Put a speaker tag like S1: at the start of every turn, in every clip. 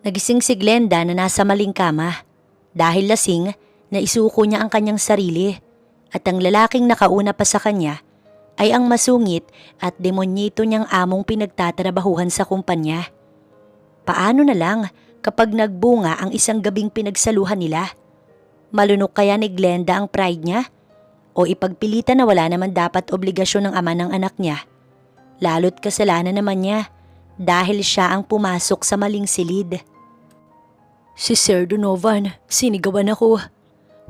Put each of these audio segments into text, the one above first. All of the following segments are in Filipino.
S1: Nagising si Glenda na nasa maling kama. Dahil lasing, naisuko niya ang kanyang sarili. At ang lalaking nakauna pa sa kanya ay ang masungit at demonyito niyang among pinagtatrabahuhan sa kumpanya. Paano na lang kapag nagbunga ang isang gabing pinagsaluhan nila? Malunok kaya ni Glenda ang pride niya? O ipagpilitan na wala naman dapat obligasyon ng ama ng anak niya? Lalo't kasalanan naman niya dahil siya ang pumasok sa maling silid. Si Sir Donovan, sinigawan ako.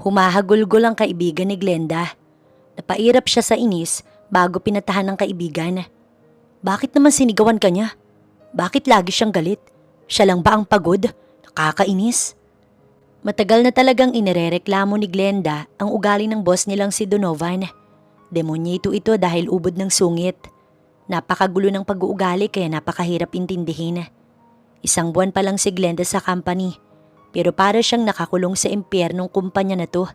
S1: Humahagulgol ang kaibigan ni Glenda. Napairap siya sa inis bago pinatahan ng kaibigan. Bakit naman sinigawan ka niya? Bakit lagi siyang galit? Siya lang ba ang pagod? Nakakainis. Matagal na talagang inirereklamo ni Glenda ang ugali ng boss nilang si Donovan. Demonyito ito dahil ubod ng sungit. Napakagulo ng pag-uugali kaya napakahirap intindihin. Isang buwan pa lang si Glenda sa company, pero para siyang nakakulong sa impyernong kumpanya na to.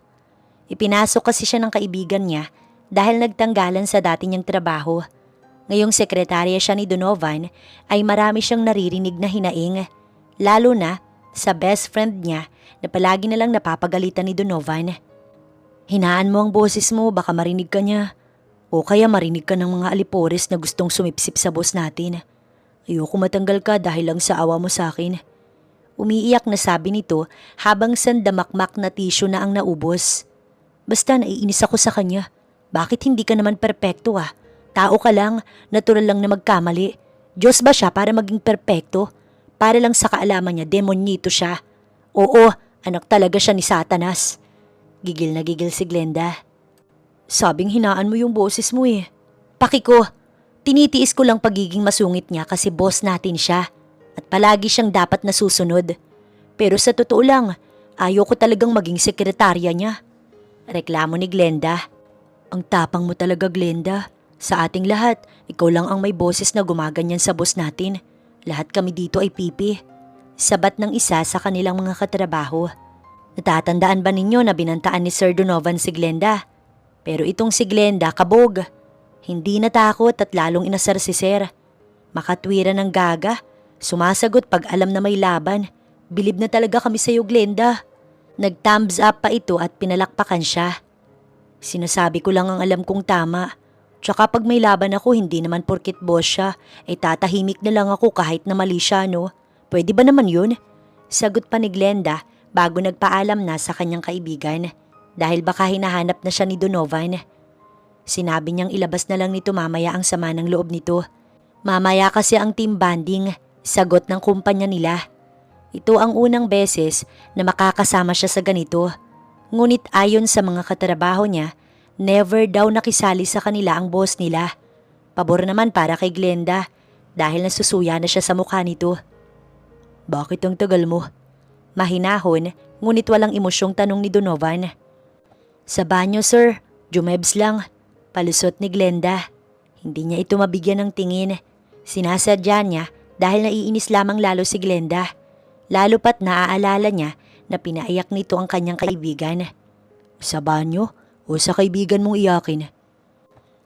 S1: Ipinasok kasi siya ng kaibigan niya dahil nagtanggalan sa dati niyang trabaho. Ngayong sekretarya siya ni Donovan ay marami siyang naririnig na hinaing, lalo na sa best friend niya na palagi na lang napapagalitan ni Donovan. Hinaan mo ang boses mo, baka marinig ka niya. O kaya marinig ka ng mga alipores na gustong sumipsip sa boss natin. Ayoko matanggal ka dahil lang sa awa mo sa akin. Umiiyak na sabi nito habang sandamakmak na tissue na ang naubos. Basta naiinis ako sa kanya. Bakit hindi ka naman perpekto ah? Tao ka lang, natural lang na magkamali. Diyos ba siya para maging perpekto? Para lang sa kaalaman niya, demonyito siya. Oo, anak talaga siya ni Satanas. Gigil na gigil si Glenda. Sabing hinaan mo yung boses mo eh. Pakiko, tinitiis ko lang pagiging masungit niya kasi boss natin siya. At palagi siyang dapat nasusunod. Pero sa totoo lang, ayoko talagang maging sekretarya niya. Reklamo ni Glenda. Ang tapang mo talaga, Glenda. Sa ating lahat, ikaw lang ang may boses na gumaganyan sa boss natin. Lahat kami dito ay pipi. Sabat ng isa sa kanilang mga katrabaho. Natatandaan ba ninyo na binantaan ni Sir Donovan si Glenda? Pero itong si Glenda kabog. Hindi natakot at lalong inasar si Sir. Makatwira ng gaga. Sumasagot pag alam na may laban. Bilib na talaga kami sa iyo, Glenda. Nag-thumbs up pa ito at pinalakpakan siya. Sinasabi ko lang ang alam kong tama. Tsaka pag may laban ako, hindi naman porkit boss siya, ay tatahimik na lang ako kahit na mali siya, no? Pwede ba naman yun? Sagot pa ni Glenda bago nagpaalam na sa kanyang kaibigan. Dahil baka hinahanap na siya ni Donovan. Sinabi niyang ilabas na lang nito mamaya ang sama ng loob nito. Mamaya kasi ang team bonding, sagot ng kumpanya nila. Ito ang unang beses na makakasama siya sa ganito. Ngunit ayon sa mga katrabaho niya, never daw nakisali sa kanila ang boss nila. Pabor naman para kay Glenda dahil nasusuya na siya sa mukha nito. Bakit ang tagal mo? Mahinahon, ngunit walang emosyong tanong ni Donovan. Sa banyo, sir. Jumebs lang. Palusot ni Glenda. Hindi niya ito mabigyan ng tingin. Sinasadya niya dahil naiinis lamang lalo si Glenda. Lalo pat naaalala niya na pinaiyak nito ang kanyang kaibigan. Sa banyo o sa kaibigan mong iyakin?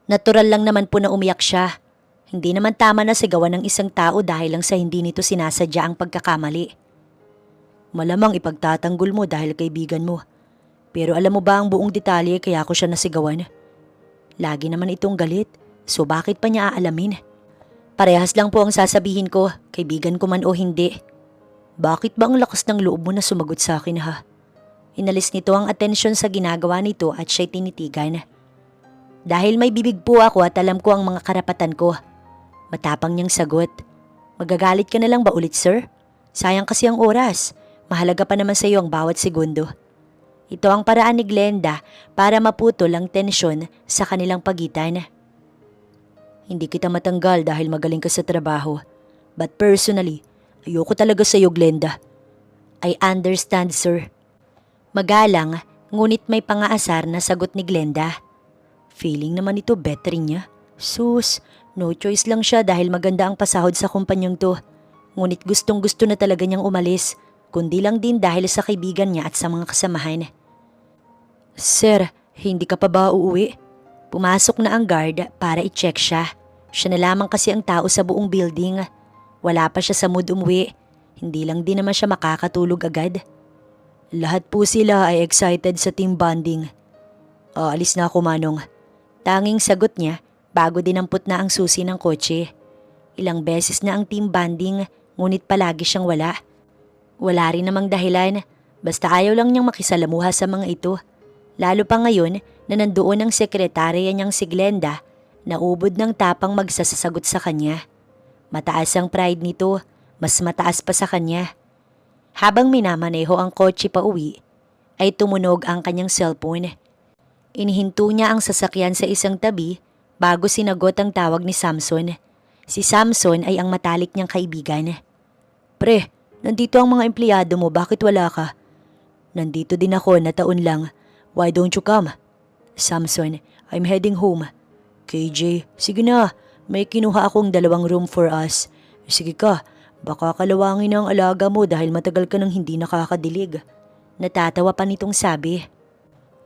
S1: Natural lang naman po na umiyak siya. Hindi naman tama na sigawan ng isang tao dahil lang sa hindi nito sinasadya ang pagkakamali. Malamang ipagtatanggol mo dahil kaibigan mo. Pero alam mo ba ang buong detalye kaya ako siya nasigawan? Lagi naman itong galit, so bakit pa niya aalamin? Parehas lang po ang sasabihin ko, kaibigan ko man o hindi. Bakit ba ang lakas ng loob mo na sumagot sa akin ha? Inalis nito ang atensyon sa ginagawa nito at siya'y tinitigan. Dahil may bibig po ako at alam ko ang mga karapatan ko. Matapang niyang sagot. Magagalit ka na lang ba ulit, sir? Sayang kasi ang oras. Mahalaga pa naman sa iyo ang bawat segundo. Ito ang paraan ni Glenda para maputol ang tensyon sa kanilang pagitan. Hindi kita matanggal dahil magaling ka sa trabaho. But personally, ayoko talaga sa iyo, Glenda. I understand, sir. Magalang, ngunit may pangaasar na sagot ni Glenda. Feeling naman ito bettering niya. Sus, no choice lang siya dahil maganda ang pasahod sa kumpanyang to. Ngunit gustong gusto na talaga niyang umalis. Kundi lang din dahil sa kaibigan niya at sa mga kasamahan. Sir, hindi ka pa ba uuwi? Pumasok na ang guard para i-check siya. Siya na lamang kasi ang tao sa buong building. Wala pa siya sa mood umuwi. Hindi lang din naman siya makakatulog agad. Lahat po sila ay excited sa team bonding. Aalis na ako, Manong. Tanging sagot niya bago dinampot na ang susi ng kotse. Ilang beses na ang team bonding ngunit palagi siyang wala. Wala rin namang dahilan, basta ayaw lang niyang makisalamuha sa mga ito. Lalo pa ngayon na nandoon ang sekretarya niyang si Glenda na ubod ng tapang magsasasagot sa kanya. Mataas ang pride nito, mas mataas pa sa kanya. Habang minamaneho ang kotse pa uwi, ay tumunog ang kanyang cellphone. Inihinto niya ang sasakyan sa isang tabi bago sinagot ang tawag ni Samson. Si Samson ay ang matalik niyang kaibigan. Pre, nandito ang mga empleyado mo, bakit wala ka? Nandito din ako na taon lang. Why don't you come? Samson, I'm heading home. KJ, sige na, may kinuha akong 2 room for us. Sige ka, baka kalawangin ang alaga mo dahil matagal ka nang hindi nakakadilig. Natatawa pa nitong sabi.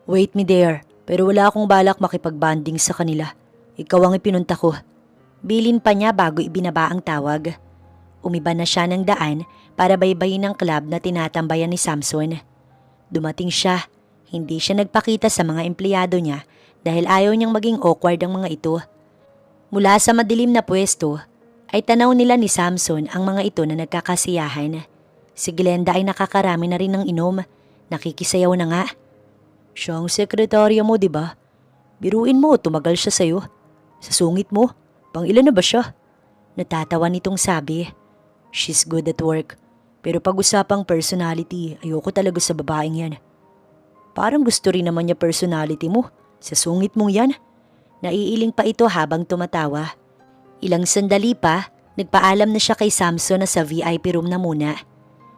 S1: Wait me there, pero wala akong balak makipag-banding sa kanila. Ikaw ang ipinunta ko. Bilin pa niya bago ibinaba ang tawag. Umiba na siya ng daan para baybayin ang club na tinatambayan ni Samson. Dumating siya, hindi siya nagpakita sa mga empleyado niya dahil ayaw niyang maging awkward ang mga ito. Mula sa madilim na pwesto, ay tanaw nila ni Samson ang mga ito na nagkakasiyahan. Si Glenda ay nakakarami na rin ng inom, nakikisayaw na nga. Siya ang sekretarya mo, diba? Biruin mo, tumagal siya sa'yo. Sa sungit mo, pang ilan na ba siya? Natatawa nitong sabi. She's good at work, pero pag-usapang personality, ayoko talaga sa babaeng yan. Parang gusto rin naman niya personality mo, sa sungit mong yan. Naiiling pa ito habang tumatawa. Ilang sandali pa, nagpaalam na siya kay Samson na sa VIP room na muna.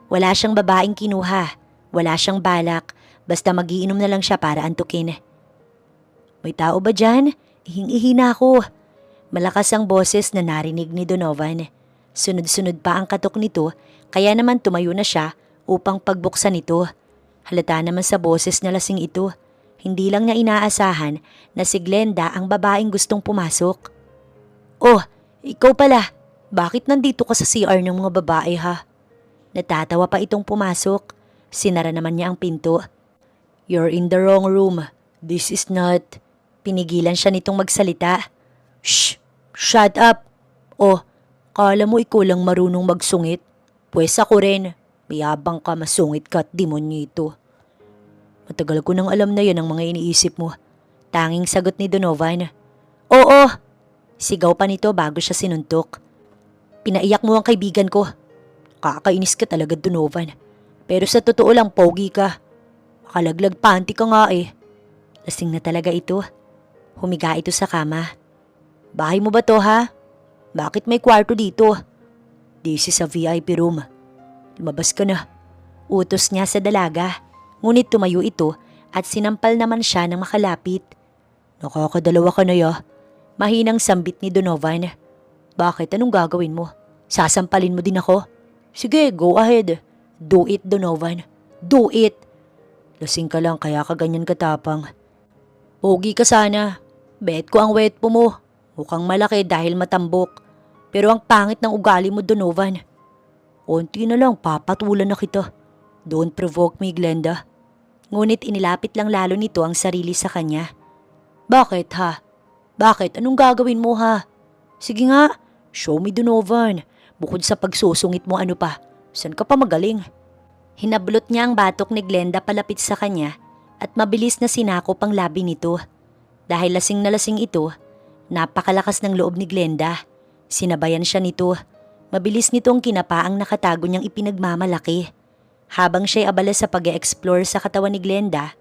S1: Wala siyang babaeng kinuha, wala siyang balak, basta magiinom na lang siya para antukin. May tao ba dyan? Ihing-ihi na ako. Malakas ang boses na narinig ni Donovan. Sunod-sunod pa ang katok nito, kaya naman tumayo na siya upang pagbuksan ito. Halata naman sa boses na lasing ito. Hindi lang niya inaasahan na si Glenda ang babaeng gustong pumasok. Oh, ikaw pala. Bakit nandito ka sa CR ng mga babae ha? Natatawa pa itong pumasok. Sinara naman niya ang pinto. You're in the wrong room. This is not... Pinigilan siya nitong magsalita. Shh! Shut up! Oh, kala mo ikaw lang marunong magsungit? Pwes ako rin. Mayabang ka, masungit ka at demonyito. Matagal ko nang alam na yan ang mga iniisip mo. Tanging sagot ni Donovan. Oo! Sigaw pa nito bago siya sinuntok. Pinaiyak mo ang kaibigan ko. Kakainis ka talaga, Donovan. Pero sa totoo lang, pogi ka. Makalaglag panty ka nga eh. Lasing na talaga ito. Humiga ito sa kama. Bahay mo ba to ha? Bakit may kwarto dito? This is a VIP room. Lumabas ka na. Utos niya sa dalaga. Ngunit tumayo ito at sinampal naman siya ng makalapit. Nakakadalawa ka na ya. Mahinang sambit ni Donovan. Bakit? Anong gagawin mo? Sasampalin mo din ako? Sige, go ahead. Do it, Donovan. Do it. Lasing ka lang kaya ka ganyan katapang. Pogi ka sana. Bet ko ang wet po mo. Mukhang malaki dahil matambok. Pero ang pangit ng ugali mo, Donovan. Unti na lang, papatulan na kita. Don't provoke me, Glenda. Ngunit inilapit lang lalo nito ang sarili sa kanya. Bakit ha? Bakit? Anong gagawin mo ha? Sige nga, show me, Donovan. Bukod sa pagsusungit mo, ano pa? Saan ka pa magaling? Hinablot niya ang batok ni Glenda palapit sa kanya at mabilis na sinakop ang labi nito. Dahil lasing na lasing ito, napakalakas ng loob ni Glenda. Sinabayan siya nito. Mabilis nitong kinapa ang nakatago niyang ipinagmamalaki. Habang siya'y abala sa pag-e-explore sa katawan ni Glenda,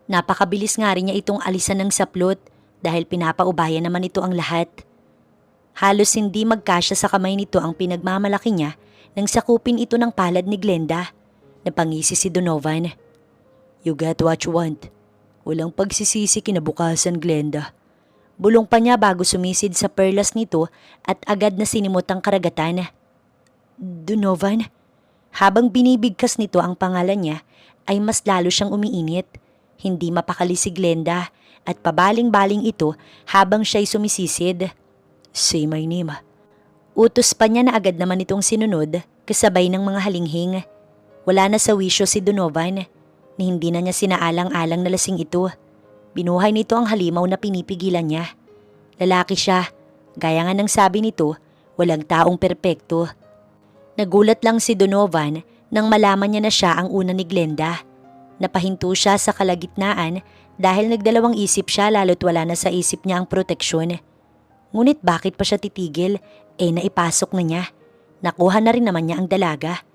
S1: napakabilis nga rin niya itong alisan ng saplot dahil pinapaubayan naman ito ang lahat. Halos hindi magkasya sa kamay nito ang pinagmamalaki niya nang sakupin ito ng palad ni Glenda. Napangisi si Donovan. You get what you want. Walang pagsisisi kinabukasan, Glenda. Bulong pa niya bago sumisid sa perlas nito at agad na sinimot ang karagatan. Donovan? Habang binibigkas nito ang pangalan niya, ay mas lalo siyang umiinit. Hindi mapakali si Glenda at pabaling-baling ito habang siya'y sumisisid. Say my name. Utos pa niya na agad naman itong sinunod kasabay ng mga halinghing. Wala na sa wisyo si Donovan na hindi na niya sinaalang-alang na lasing ito. Binuhay nito ang halimaw na pinipigilan niya. Lalaki siya, gaya nga ng sabi nito, walang taong perpekto. Nagulat lang si Donovan nang malaman niya na siya ang una ni Glenda. Napahinto siya sa kalagitnaan dahil nagdalawang isip siya lalo't wala na sa isip niya ang proteksyon. Ngunit bakit pa siya titigil? Naipasok na niya. Nakuha na rin naman niya ang dalaga.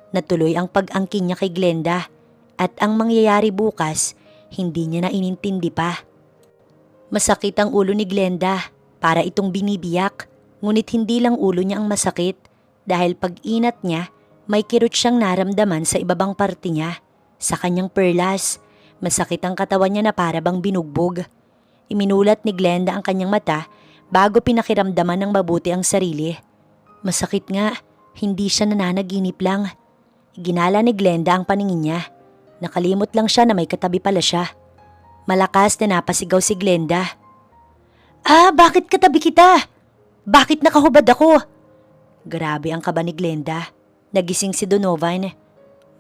S1: Natuloy ang pag-angkin niya kay Glenda at ang mangyayari bukas, hindi niya na inintindi pa. Masakit ang ulo ni Glenda para itong binibiyak, ngunit hindi lang ulo niya ang masakit dahil pag-inat niya, may kirot siyang naramdaman sa ibabang parte niya, sa kanyang perlas. Masakit ang katawan niya na para bang binugbog. Iminulat ni Glenda ang kanyang mata bago pinakiramdaman ng mabuti ang sarili. Masakit nga, hindi siya nananaginip lang. Ginala ni Glenda ang paningin niya. Nakalimot lang siya na may katabi pala siya. Malakas na napasigaw si Glenda. Bakit katabi kita? Bakit nakahubad ako? Grabe ang kaba ni Glenda. Nagising si Donovan.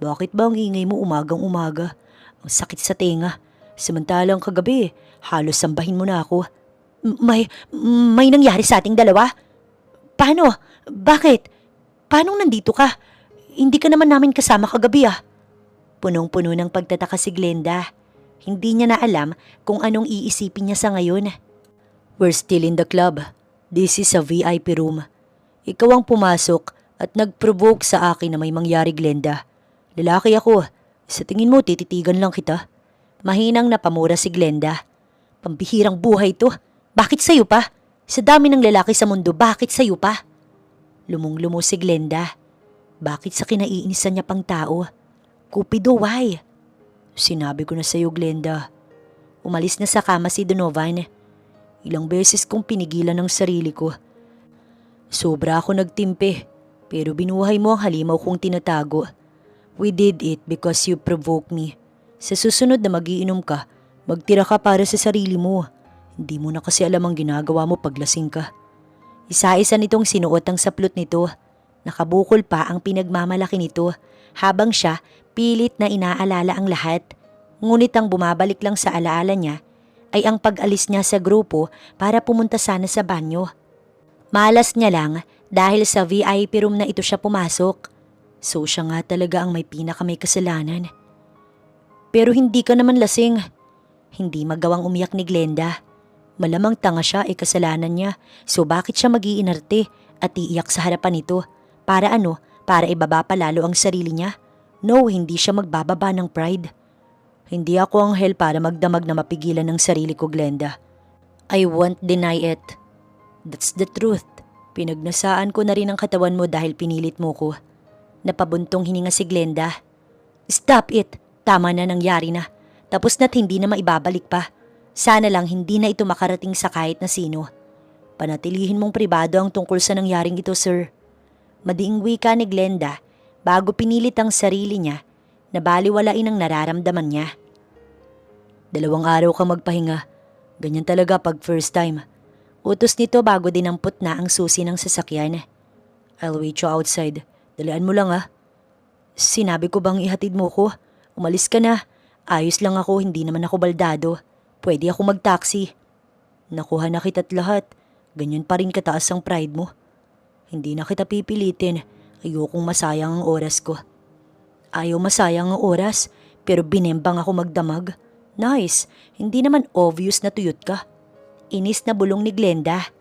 S1: Bakit ba ang ingay mo umagang-umaga? Ang sakit sa tenga. Samantalang kagabi, halos sambahin mo na ako. May nangyari sa ating dalawa? Paano? Bakit? Paano nandito ka? Hindi ka naman namin kasama kagabi Punong-puno ng pagtataka si Glenda. Hindi niya na alam kung anong iisipin niya sa ngayon. We're still in the club. This is a VIP room. Ikaw ang pumasok at nag-provoke sa akin na may mangyari, Glenda. Lalaki ako. Sa tingin mo tititigan lang kita? Mahinang napamura si Glenda. Pambihirang buhay to. Bakit sa'yo pa? Sa dami ng lalaki sa mundo, bakit sa'yo pa? Lumong-lumo si Glenda. Bakit sa kinaiinisan niya pang tao? Cupido, why? Sinabi ko na sa'yo, Glenda. Umalis na sa kama si Donovan. Ilang beses kong pinigilan ang sarili ko. Sobra ako nagtimpe, pero binuhay mo ang halimaw kong tinatago. We did it because you provoked me. Sa susunod na magiinom ka, magtira ka para sa sarili mo. Hindi mo na kasi alam ang ginagawa mo pag lasing ka. Isa-isa nitong sinuot ang saplot nito. Nakabukol pa ang pinagmamalaki nito habang siya pilit na inaalala ang lahat. Ngunit ang bumabalik lang sa alaala niya ay ang pag-alis niya sa grupo para pumunta sana sa banyo. Malas niya lang dahil sa VIP room na ito siya pumasok. So siya nga talaga ang may kasalanan. Pero hindi ka naman lasing. Hindi magawang umiyak ni Glenda. Malamang tanga siya kasalanan niya. So bakit siya mag-iinarte at iiyak sa harapan nito? Para ano? Para ibaba pa lalo ang sarili niya? No, hindi siya magbababa ng pride. Hindi ako anghel para magdamag na mapigilan ng sarili ko, Glenda. I won't deny it. That's the truth. Pinagnasaan ko na rin ang katawan mo dahil pinilit mo ko. Napabuntong hininga si Glenda. Stop it! Tama na, nangyari na. Tapos na't hindi na maibabalik pa. Sana lang hindi na ito makarating sa kahit na sino. Panatilihin mong pribado ang tungkol sa nangyaring ito, sir. Madiing wika ni Glenda bago pinilit ang sarili niya na baliwalain ang nararamdaman niya. 2 araw ka magpahinga. Ganyan talaga pag first time. Utos nito bago dinampot na ang susi ng sasakyan. I'll wait you outside. Dalian mo lang Sinabi ko bang ihatid mo ko? Umalis ka na. Ayos lang ako, hindi naman ako baldado. Pwede ako mag-taxi. Nakuha na kita't lahat. Ganyan pa rin kataas ang pride mo. Hindi na kita pipilitin. Ayokong masayang ang oras ko. Ayaw masayang ang oras, pero binembang ako magdamag. Nice, hindi naman obvious na tuyot ka. Inis na bulong ni Glenda.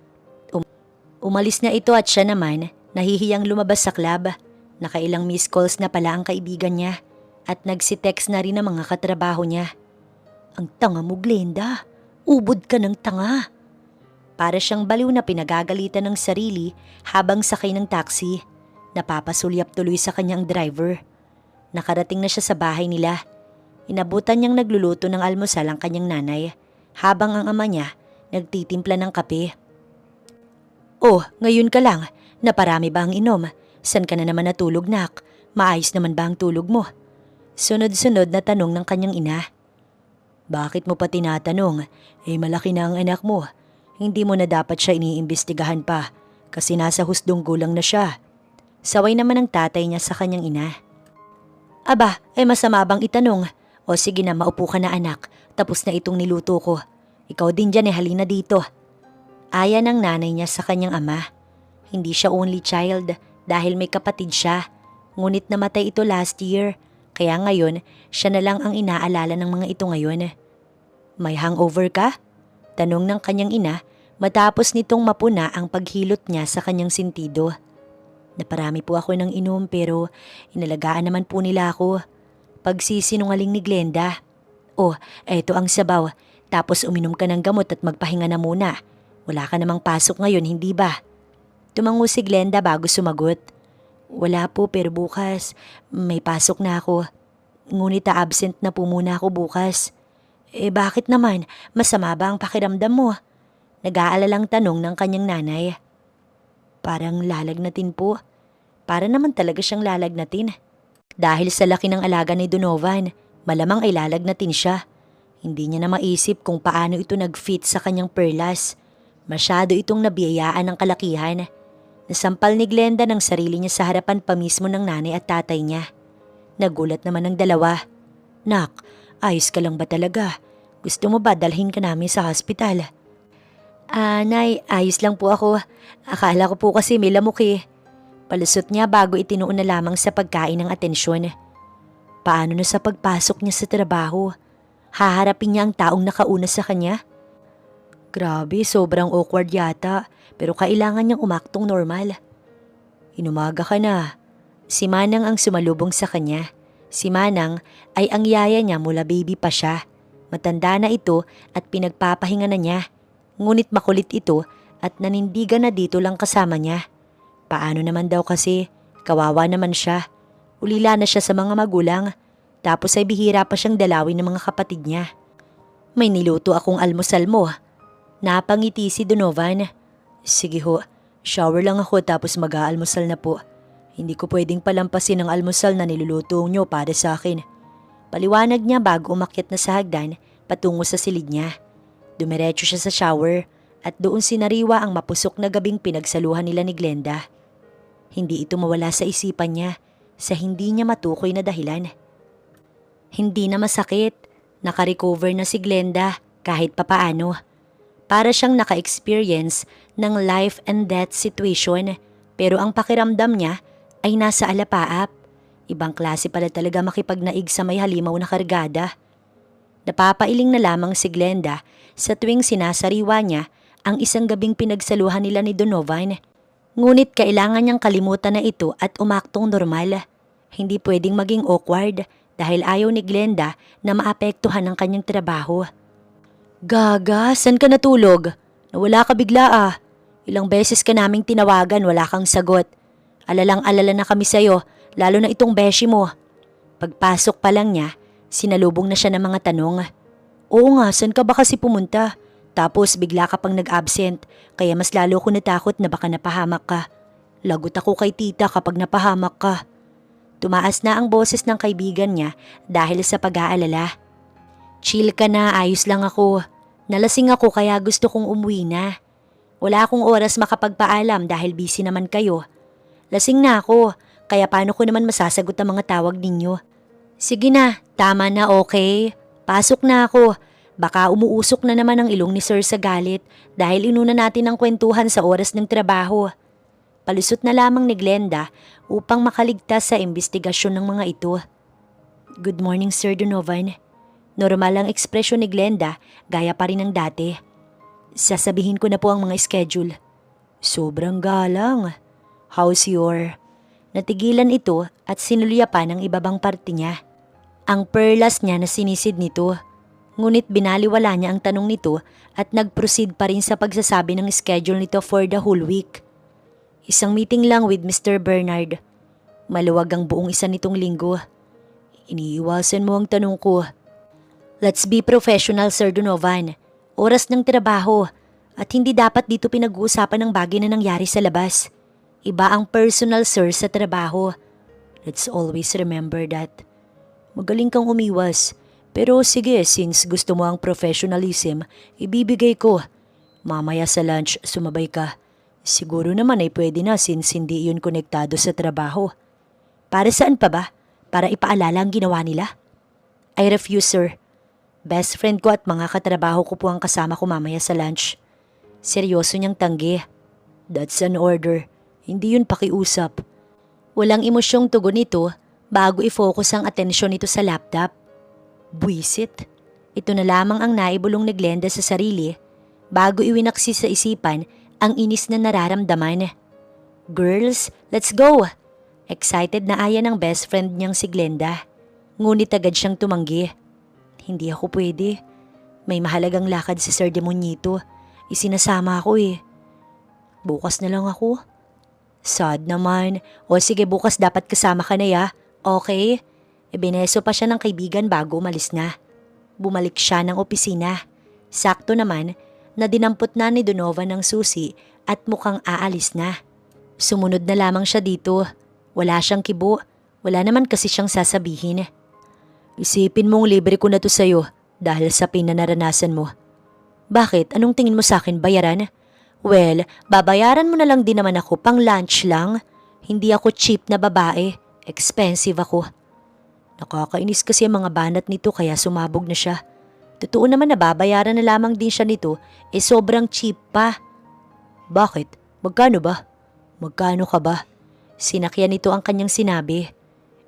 S1: Umalis na ito at siya naman, nahihiyang lumabas sa club. Nakailang missed calls na pala ang kaibigan niya at nagsi-text na rin ang mga katrabaho niya. Ang tanga mo, Glenda. Ubod ka ng tanga. Para siyang baliw na pinagagalitan ng sarili habang sakay ng taxi. Napapasulyap tuloy sa kanyang driver. Nakarating na siya sa bahay nila. Inabutan niyang nagluluto ng almusal ang kanyang nanay habang ang ama niya nagtitimpla ng kape. Oh, ngayon ka lang. Naparami ba ang inom? San ka na naman natulog, nak? Maayos naman ba ang tulog mo? Sunod-sunod na tanong ng kanyang ina. Bakit mo pa tinatanong? Malaki na ang anak mo. Hindi mo na dapat siya iniimbestigahan pa. kasi nasa husdong gulang na siya. Saway naman ang tatay niya sa kanyang ina. Aba, masama bang itanong? O sige na, maupo ka na anak, tapos na itong niluto ko. Ikaw din dyan halina dito. Aya ng nanay niya sa kanyang ama. Hindi siya only child dahil may kapatid siya. Ngunit namatay ito last year, kaya ngayon siya na lang ang inaalala ng mga ito ngayon. May hangover ka? Tanong ng kanyang ina matapos nitong mapuna ang paghilot niya sa kanyang sentido. Naparami po ako ng inom pero inalagaan naman po nila ako. Pagsisinungaling ni Glenda. Oh, eto ang sabaw. Tapos uminom ka ng gamot at magpahinga na muna. Wala ka namang pasok ngayon, hindi ba? Tumango si Glenda bago sumagot. Wala po pero bukas may pasok na ako. Ngunit absent na po muna ako bukas. Bakit naman? Masama ba ang pakiramdam mo? Nag-aalalang tanong ng kanyang nanay. Parang lalagnatin po. Para naman talaga siyang lalagnatin. Dahil sa laki ng alaga ni Donovan, malamang ay lalagnatin siya. Hindi niya na maisip kung paano ito nag-fit sa kanyang perlas. Masyado itong nabiyayaan ng kalakihan. Nasampal ni Glenda ng sarili niya sa harapan pa mismo ng nanay at tatay niya. Nagulat naman ang dalawa. Nak, ayos ka lang ba talaga? Gusto mo ba dalhin ka namin sa hospital? Nay, ayos lang po ako. Akala ko po kasi may lamok eh. Palusot niya bago itinuon na lamang sa pagkain ng atensyon. Paano na sa pagpasok niya sa trabaho? Haharapin niya ang taong nakauna sa kanya? Grabe, sobrang awkward yata. Pero kailangan niyang umaktong normal. Inumaga ka na. Si Manang ang sumalubong sa kanya. Si Manang ay ang yaya niya mula baby pa siya. Matanda na ito at pinagpapahinga na niya. Ngunit makulit ito at nanindigan na dito lang kasama niya. Paano naman daw kasi? Kawawa naman siya. Ulila na siya sa mga magulang. Tapos ay bihira pa siyang dalawin ng mga kapatid niya. May niluto akong almusal mo. Napangiti si Donovan. Sige ho, shower lang ako tapos mag-aalmusal na po. Hindi ko pwedeng palampasin ang almusal na niluluto nyo para sa akin. Paliwanag niya bago umakyat na sa hagdan patungo sa silid niya. Dumiretso siya sa shower at doon sinariwa ang mapusok na gabing pinagsaluhan nila ni Glenda. Hindi ito mawala sa isipan niya sa hindi niya matukoy na dahilan. Hindi na masakit. Naka-recover na si Glenda kahit papaano. Para siyang naka-experience ng life and death situation pero ang pakiramdam niya ay nasa alapaap. Ibang klase pala talaga makipagnaig sa may halimaw na kargada. Napapailing na lamang si Glenda sa tuwing sinasariwa niya ang isang gabing pinagsaluhan nila ni Donovan. Ngunit kailangan niyang kalimutan na ito at umaktong normal. Hindi pwedeng maging awkward dahil ayaw ni Glenda na maapektuhan ang kanyang trabaho. Gaga, saan ka natulog? Nawala ka bigla. Ilang beses ka naming tinawagan, wala kang sagot. Alalang-alala na kami sa'yo, lalo na itong beshi mo. Pagpasok pa lang niya, sinalubong na siya ng mga tanong. Oo nga, saan ka ba kasi pumunta? Tapos bigla ka pang nag-absent, kaya mas lalo ko natakot na baka napahamak ka. Lagot ako kay tita kapag napahamak ka. Tumaas na ang boses ng kaibigan niya dahil sa pag-aalala. Chill ka na, ayos lang ako. Nalasing ako kaya gusto kong umuwi na. Wala akong oras makapagpaalam dahil busy naman kayo. Lasing na ako, kaya paano ko naman masasagot ang mga tawag ninyo? Sige na, tama na, okay? Pasok na ako. Baka umuusok na naman ang ilong ni Sir sa galit dahil inuna natin ang kwentuhan sa oras ng trabaho. Palusot na lamang ni Glenda upang makaligtas sa imbestigasyon ng mga ito. Good morning, Sir Donovan. Normal ang ekspresyon ni Glenda, gaya pa rin ng dati. Sasabihin ko na po ang mga schedule. Sobrang galang. How's your? Natigilan ito at sinulya pa ng ibabang parte niya. Ang perlas niya na sinisid nito. Ngunit binaliwala niya ang tanong nito at nag-proceed pa rin sa pagsasabi ng schedule nito for the whole week. Isang meeting lang with Mr. Bernard. Maluwag ang buong isa nitong linggo. Iniiwasan mo ang tanong ko. Let's be professional, Sir Donovan. Oras ng trabaho at hindi dapat dito pinag-uusapan ng bagay na nangyari sa labas. Iba ang personal, sir, sa trabaho. Let's always remember that. Magaling kang umiwas. Pero sige, since gusto mo ang professionalism, ibibigay ko. Mamaya sa lunch, sumabay ka. Siguro naman ay pwede na since hindi yun konektado sa trabaho. Para saan pa ba? Para ipaalala ang ginawa nila? I refuse, sir. Best friend ko at mga katrabaho ko po ang kasama ko mamaya sa lunch. Seryoso niyang tanggi. That's an order. Hindi yun pakiusap. Walang emosyong tugon nito bago i-focus ang atensyon nito sa laptop. Buisit. Ito na lamang ang naibulong ni Glenda sa sarili bago iwinaksi sa isipan ang inis na nararamdaman. Girls, let's go! Excited na aya ng best friend niyang si Glenda. Ngunit agad siyang tumanggi. Hindi ako pwede. May mahalagang lakad si Sir Demonito. Isinasama ako eh. Bukas na lang ako. Sad naman. O sige, bukas dapat kasama ka na ya. Okay? Ibineso pa siya ng kaibigan bago umalis na. Bumalik siya ng opisina. Sakto naman na dinampot na ni Donovan ng susi at mukhang aalis na. Sumunod na lamang siya dito. Wala siyang kibo. Wala naman kasi siyang sasabihin. Isipin mong libre ko na to sa'yo dahil sa pinanaranasan mo. Bakit? Anong tingin mo sa akin, bayaran? Well, babayaran mo na lang din naman ako pang lunch lang. Hindi ako cheap na babae. Expensive ako. Nakakainis kasi ang mga banat nito kaya sumabog na siya. Totoo naman na babayaran na lamang din siya nito, sobrang cheap pa. Bakit? Magkano ba? Magkano ka ba? Sinakyan nito ang kanyang sinabi.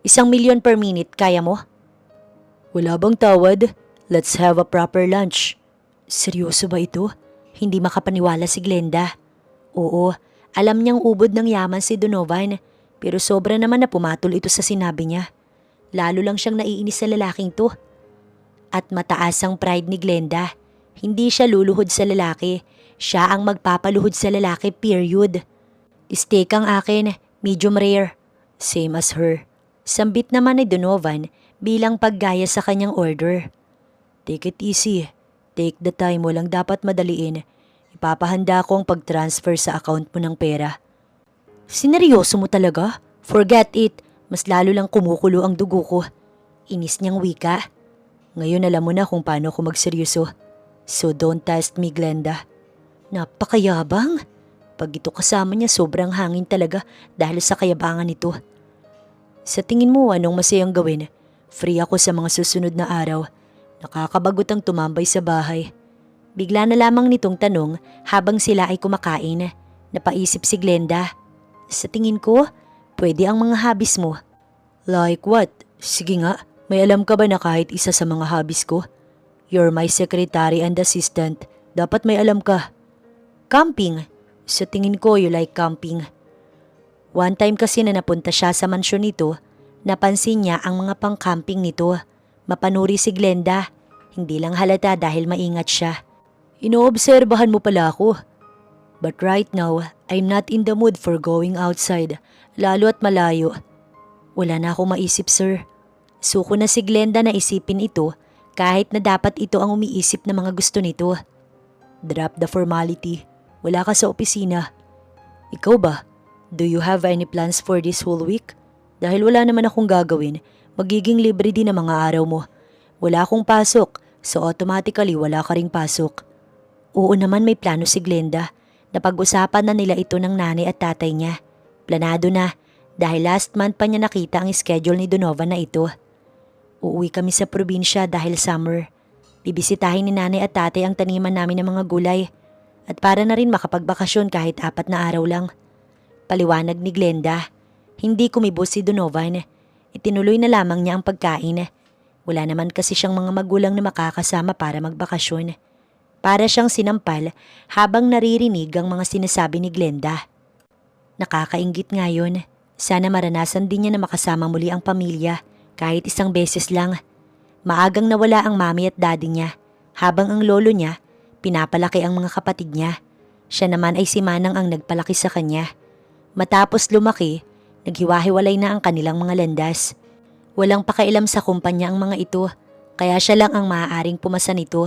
S1: 1,000,000 per minute, kaya mo? Wala bang tawad? Let's have a proper lunch. Seryoso ba ito? Hindi makapaniwala si Glenda. Oo, alam niyang ubod ng yaman si Donovan, pero sobra naman na pumatol ito sa sinabi niya. Lalo lang siyang naiinis sa lalaking to. At mataas ang pride ni Glenda. Hindi siya luluhod sa lalaki. Siya ang magpapaluhod sa lalaki, period. Steak ang akin, medium rare. Same as her. Sambit naman ni Donovan bilang paggaya sa kanyang order. Take it easy. Take the time, walang dapat madaliin. Ipapahanda ko ang pag-transfer sa account mo ng pera. Sineryoso mo talaga? Forget it. Mas lalo lang kumukulo ang dugo ko. Inis niyang wika. Ngayon alam mo na kung paano ako magseryoso. So don't test me, Glenda. Napakayabang. Pag ito kasama niya sobrang hangin talaga dahil sa kayabangan nito. Sa tingin mo anong masayang gawin? Free ako sa mga susunod na araw. Nakakabagot ang tumambay sa bahay. Bigla na lamang nitong tanong habang sila ay kumakain. Napaisip si Glenda. Sa tingin ko, pwede ang mga hobbies mo. Like what? Sige nga, may alam ka ba na kahit isa sa mga hobbies ko? You're my secretary and assistant. Dapat may alam ka. Camping. Sa tingin ko, you like camping. One time kasi na napunta siya sa mansyon nito, napansin niya ang mga pang-camping nito. Mapanuri si Glenda. Hindi lang halata dahil maingat siya. Inoobserbahan mo pala ako. But right now, I'm not in the mood for going outside, lalo at malayo. Wala na akong maisip, sir. Suko na si Glenda na isipin ito kahit na dapat ito ang umiisip ng mga gusto nito. Drop the formality. Wala ka sa opisina. Ikaw ba? Do you have any plans for this whole week? Dahil wala naman akong gagawin, magiging libre din ang mga araw mo. Wala akong pasok, so automatically wala ka ring pasok. Oo naman, may plano si Glenda. Napag-usapan na nila ito ng nanay at tatay niya. Planado na dahil last month pa niya nakita ang schedule ni Donovan na ito. Uuwi kami sa probinsya dahil summer. Bibisitahin ni nanay at tatay ang taniman namin ng mga gulay. At para na rin makapagbakasyon kahit 4 na araw lang. Paliwanag ni Glenda. Hindi kumibos si Donovan. Itinuloy na lamang niya ang pagkain. Wala naman kasi siyang mga magulang na makakasama para magbakasyon. Para siyang sinampal habang naririnig ang mga sinasabi ni Glenda. Nakakainggit nga yun. Sana maranasan din niya na makasama muli ang pamilya kahit isang beses lang. Maagang nawala ang mami at daddy niya habang ang lolo niya pinapalaki ang mga kapatid niya. Siya naman ay si Manang ang nagpalaki sa kanya. Matapos lumaki, naghiwa-hiwalay na ang kanilang mga landas. Walang pakailam sa kumpanya ang mga ito, kaya siya lang ang maaaring pumasa nito.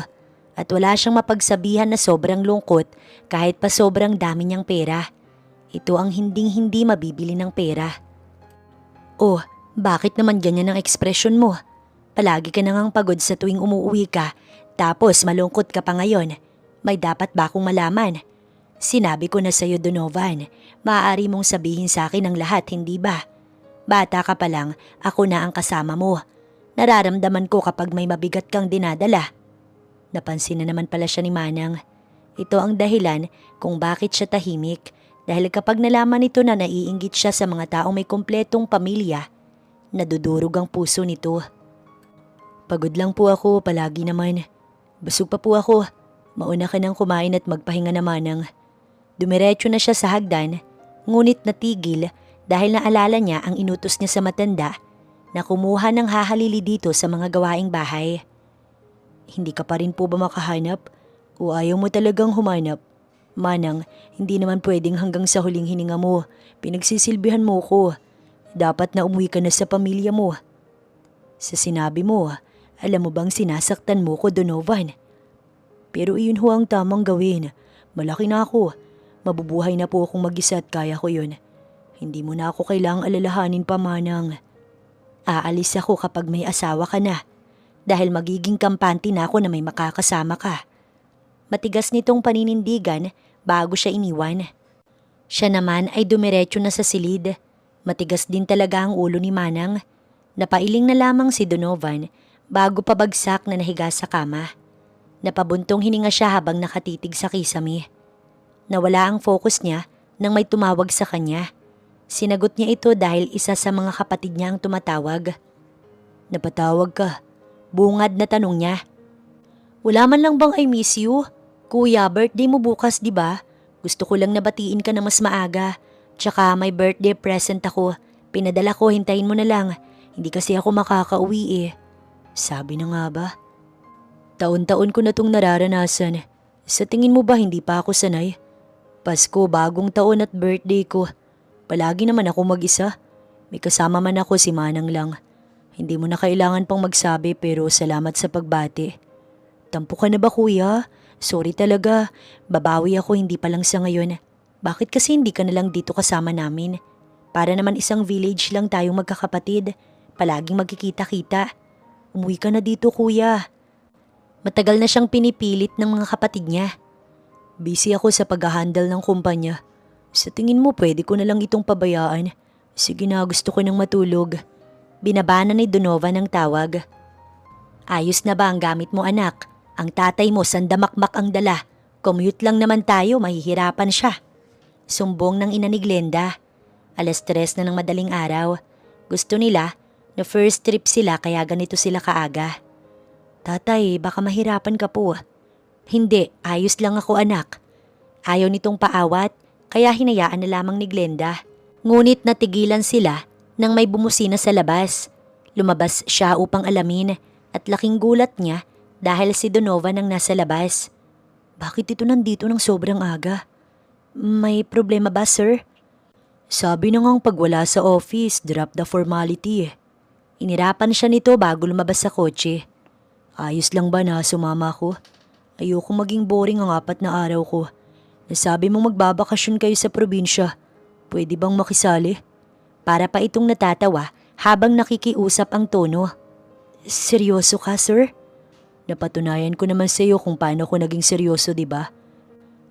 S1: At wala siyang mapagsabihan na sobrang lungkot kahit pa sobrang dami niyang pera. Ito ang hinding-hindi mabibili ng pera. Oh, bakit naman ganyan ang ekspresyon mo? Palagi ka nangang pagod sa tuwing umuwi ka, tapos malungkot ka pa ngayon. May dapat ba akong malaman? Sinabi ko na sa'yo, Donovan. Maaari mong sabihin sa akin ang lahat, hindi ba? Bata ka pa lang, ako na ang kasama mo. Nararamdaman ko kapag may mabigat kang dinadala. Napansin na naman pala siya ni Manang. Ito ang dahilan kung bakit siya tahimik. Dahil kapag nalaman nito na naiinggit siya sa mga taong may kompletong pamilya, nadudurog ang puso nito. Pagod lang po ako, palagi naman. Busog pa po ako. Mauna ka nang kumain at magpahinga na, Manang. Dumiretso na siya sa hagdan, ngunit natigil dahil naalala niya ang inutos niya sa matanda na kumuha ng hahalili dito sa mga gawaing bahay. Hindi ka pa rin po ba makahanap? O ayaw mo talagang humanap? Manang, hindi naman pwedeng hanggang sa huling hininga mo. Pinagsisilbihan mo ko. Dapat na umuwi ka na sa pamilya mo. Sa sinabi mo, alam mo bang sinasaktan mo ko, Donovan? Pero iyon ho ang tamang gawin. Malaki na ako. Mabubuhay na po akong mag-isa at kaya ko yun. Hindi mo na ako kailangang alalahanin pa, Manang. Aalis ako kapag may asawa ka na. Dahil magiging kampante na ako na may makakasama ka. Matigas nitong paninindigan bago siya iniwan. Siya naman ay dumiretso na sa silid. Matigas din talaga ang ulo ni Manang. Napailing na lamang si Donovan bago pabagsak na nahiga sa kama. Napabuntong hininga siya habang nakatitig sa kisame. Nawala ang focus niya nang may tumawag sa kanya. Sinagot niya ito dahil isa sa mga kapatid niya ang tumatawag. Napatawag ka? Bungad na tanong niya. Wala man lang bang I miss you? Kuya, birthday mo bukas, di ba? Gusto ko lang nabatiin ka na mas maaga. Tsaka may birthday present ako. Pinadala ko, hintayin mo na lang. Hindi kasi ako makakauwi eh. Sabi na nga ba? Taon-taon ko na tong nararanasan. Sa tingin mo ba hindi pa ako sanay? Pasko, bagong taon at birthday ko. Palagi naman ako mag-isa. May kasama man ako, si Manang lang. Hindi mo na kailangan pang magsabi pero salamat sa pagbati. Tampo ka na ba, kuya? Sorry talaga. Babawi ako, hindi pa lang sa ngayon. Bakit kasi hindi ka na lang dito kasama namin? Para naman isang village lang tayong magkakapatid. Palaging magkikita-kita. Umuwi ka na dito, kuya. Matagal na siyang pinipilit ng mga kapatid niya. Busy ako sa pag-handle ng kumpanya. Sa tingin mo pwede ko na lang itong pabayaan. Sige na, gusto ko nang matulog. Binabana ni Donovan ang tawag. Ayos na ba ang gamit mo, anak? Ang tatay mo sandamakmak ang dala. Commute lang naman tayo, mahihirapan siya. Sumbong ng ina ni Glenda. 3:00 na ng madaling araw. Gusto nila na first trip sila kaya ganito sila kaaga. Tatay, baka mahirapan ka po. Hindi, ayos lang ako, anak. Ayaw nitong paawat, kaya hinayaan na lamang ni Glenda. Ngunit natigilan sila nang may bumusina sa labas. Lumabas siya upang alamin at laking gulat niya dahil si Donovan ang nasa labas. Bakit ito nandito ng sobrang aga? May problema ba, sir? Sabi na ngang pag wala sa office, drop the formality. Inirapan siya nito bago lumabas sa kotse. Ayos lang ba na sumama ko? Ayoko maging boring ang 4 na araw ko. Nasabi mong magbabakasyon kayo sa probinsya. Pwede bang makisali? Para pa itong natatawa habang nakikiusap ang tono. Seryoso ka, sir? Napatunayan ko naman sa iyo kung paano ko naging seryoso, di ba?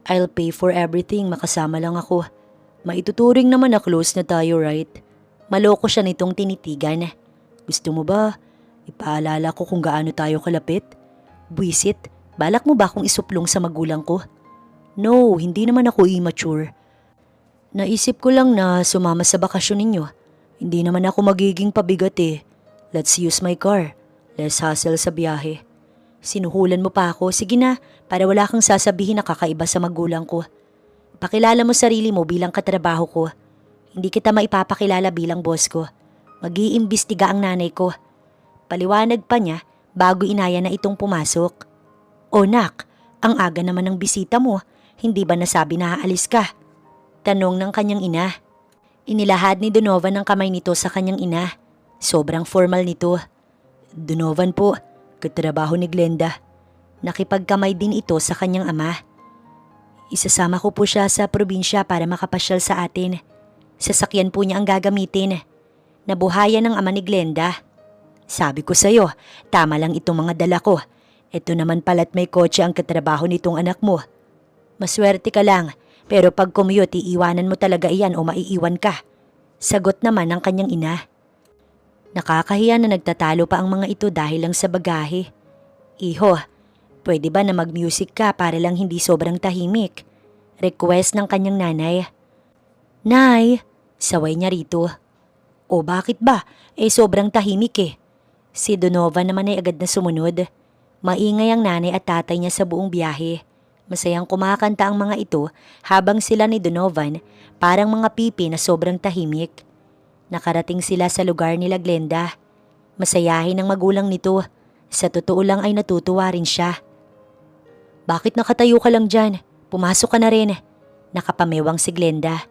S1: I'll pay for everything, makasama lang ako. Maituturing naman na close na tayo, right? Maloko siya nitong tinitigan. Gusto mo ba? Ipaalala ko kung gaano tayo kalapit? Buwisit, balak mo ba akong isuplong sa magulang ko? No, hindi naman ako immature. Naisip ko lang na sumama sa bakasyon ninyo. Hindi naman ako magiging pabigat eh. Let's use my car. Less hassle sa biyahe. Sinuhulan mo pa ako, sige na, para wala kang sasabihin na kakaiba sa magulang ko. Pakilala mo sarili mo bilang katrabaho ko. Hindi kita maipapakilala bilang boss ko. Mag-iimbestiga ang nanay ko. Paliwanag pa niya bago inaya na itong pumasok. O nak, ang aga naman ng bisita mo, hindi ba nasabi na aalis ka? Tanong ng kanyang ina. Inilahad ni Donovan ang kamay nito sa kanyang ina. Sobrang formal nito. Donovan po, katrabaho ni Glenda. Nakipagkamay din ito sa kanyang ama. Isasama ko po siya sa probinsya para makapasyal sa atin. Sasakyan po niya ang gagamitin. Nabuhayan ng ama ni Glenda. Sabi ko sa'yo, tama lang itong mga dala ko. Ito naman pala't may kotse ang katrabaho nitong anak mo. Maswerte ka lang, Pero pag commute, iiwanan mo talaga iyan o maiiwan ka. Sagot naman ng kanyang ina. Nakakahiya na nagtatalo pa ang mga ito dahil lang sa bagahe. Iho, pwede ba na mag-music ka para lang hindi sobrang tahimik? Request ng kanyang nanay. Nay, saway niya rito. O bakit ba? Sobrang tahimik eh. Si Donovan naman ay agad na sumunod. Maingay ang nanay at tatay niya sa buong biyahe. Masayang kumakanta ang mga ito habang sila ni Donovan parang mga pipi na sobrang tahimik. Nakarating sila sa lugar nila Glenda. Masayahin ang magulang nito. Sa totoo lang ay natutuwa rin siya. Bakit nakatayo ka lang dyan? Pumasok ka na rin. Nakapamewang si Glenda.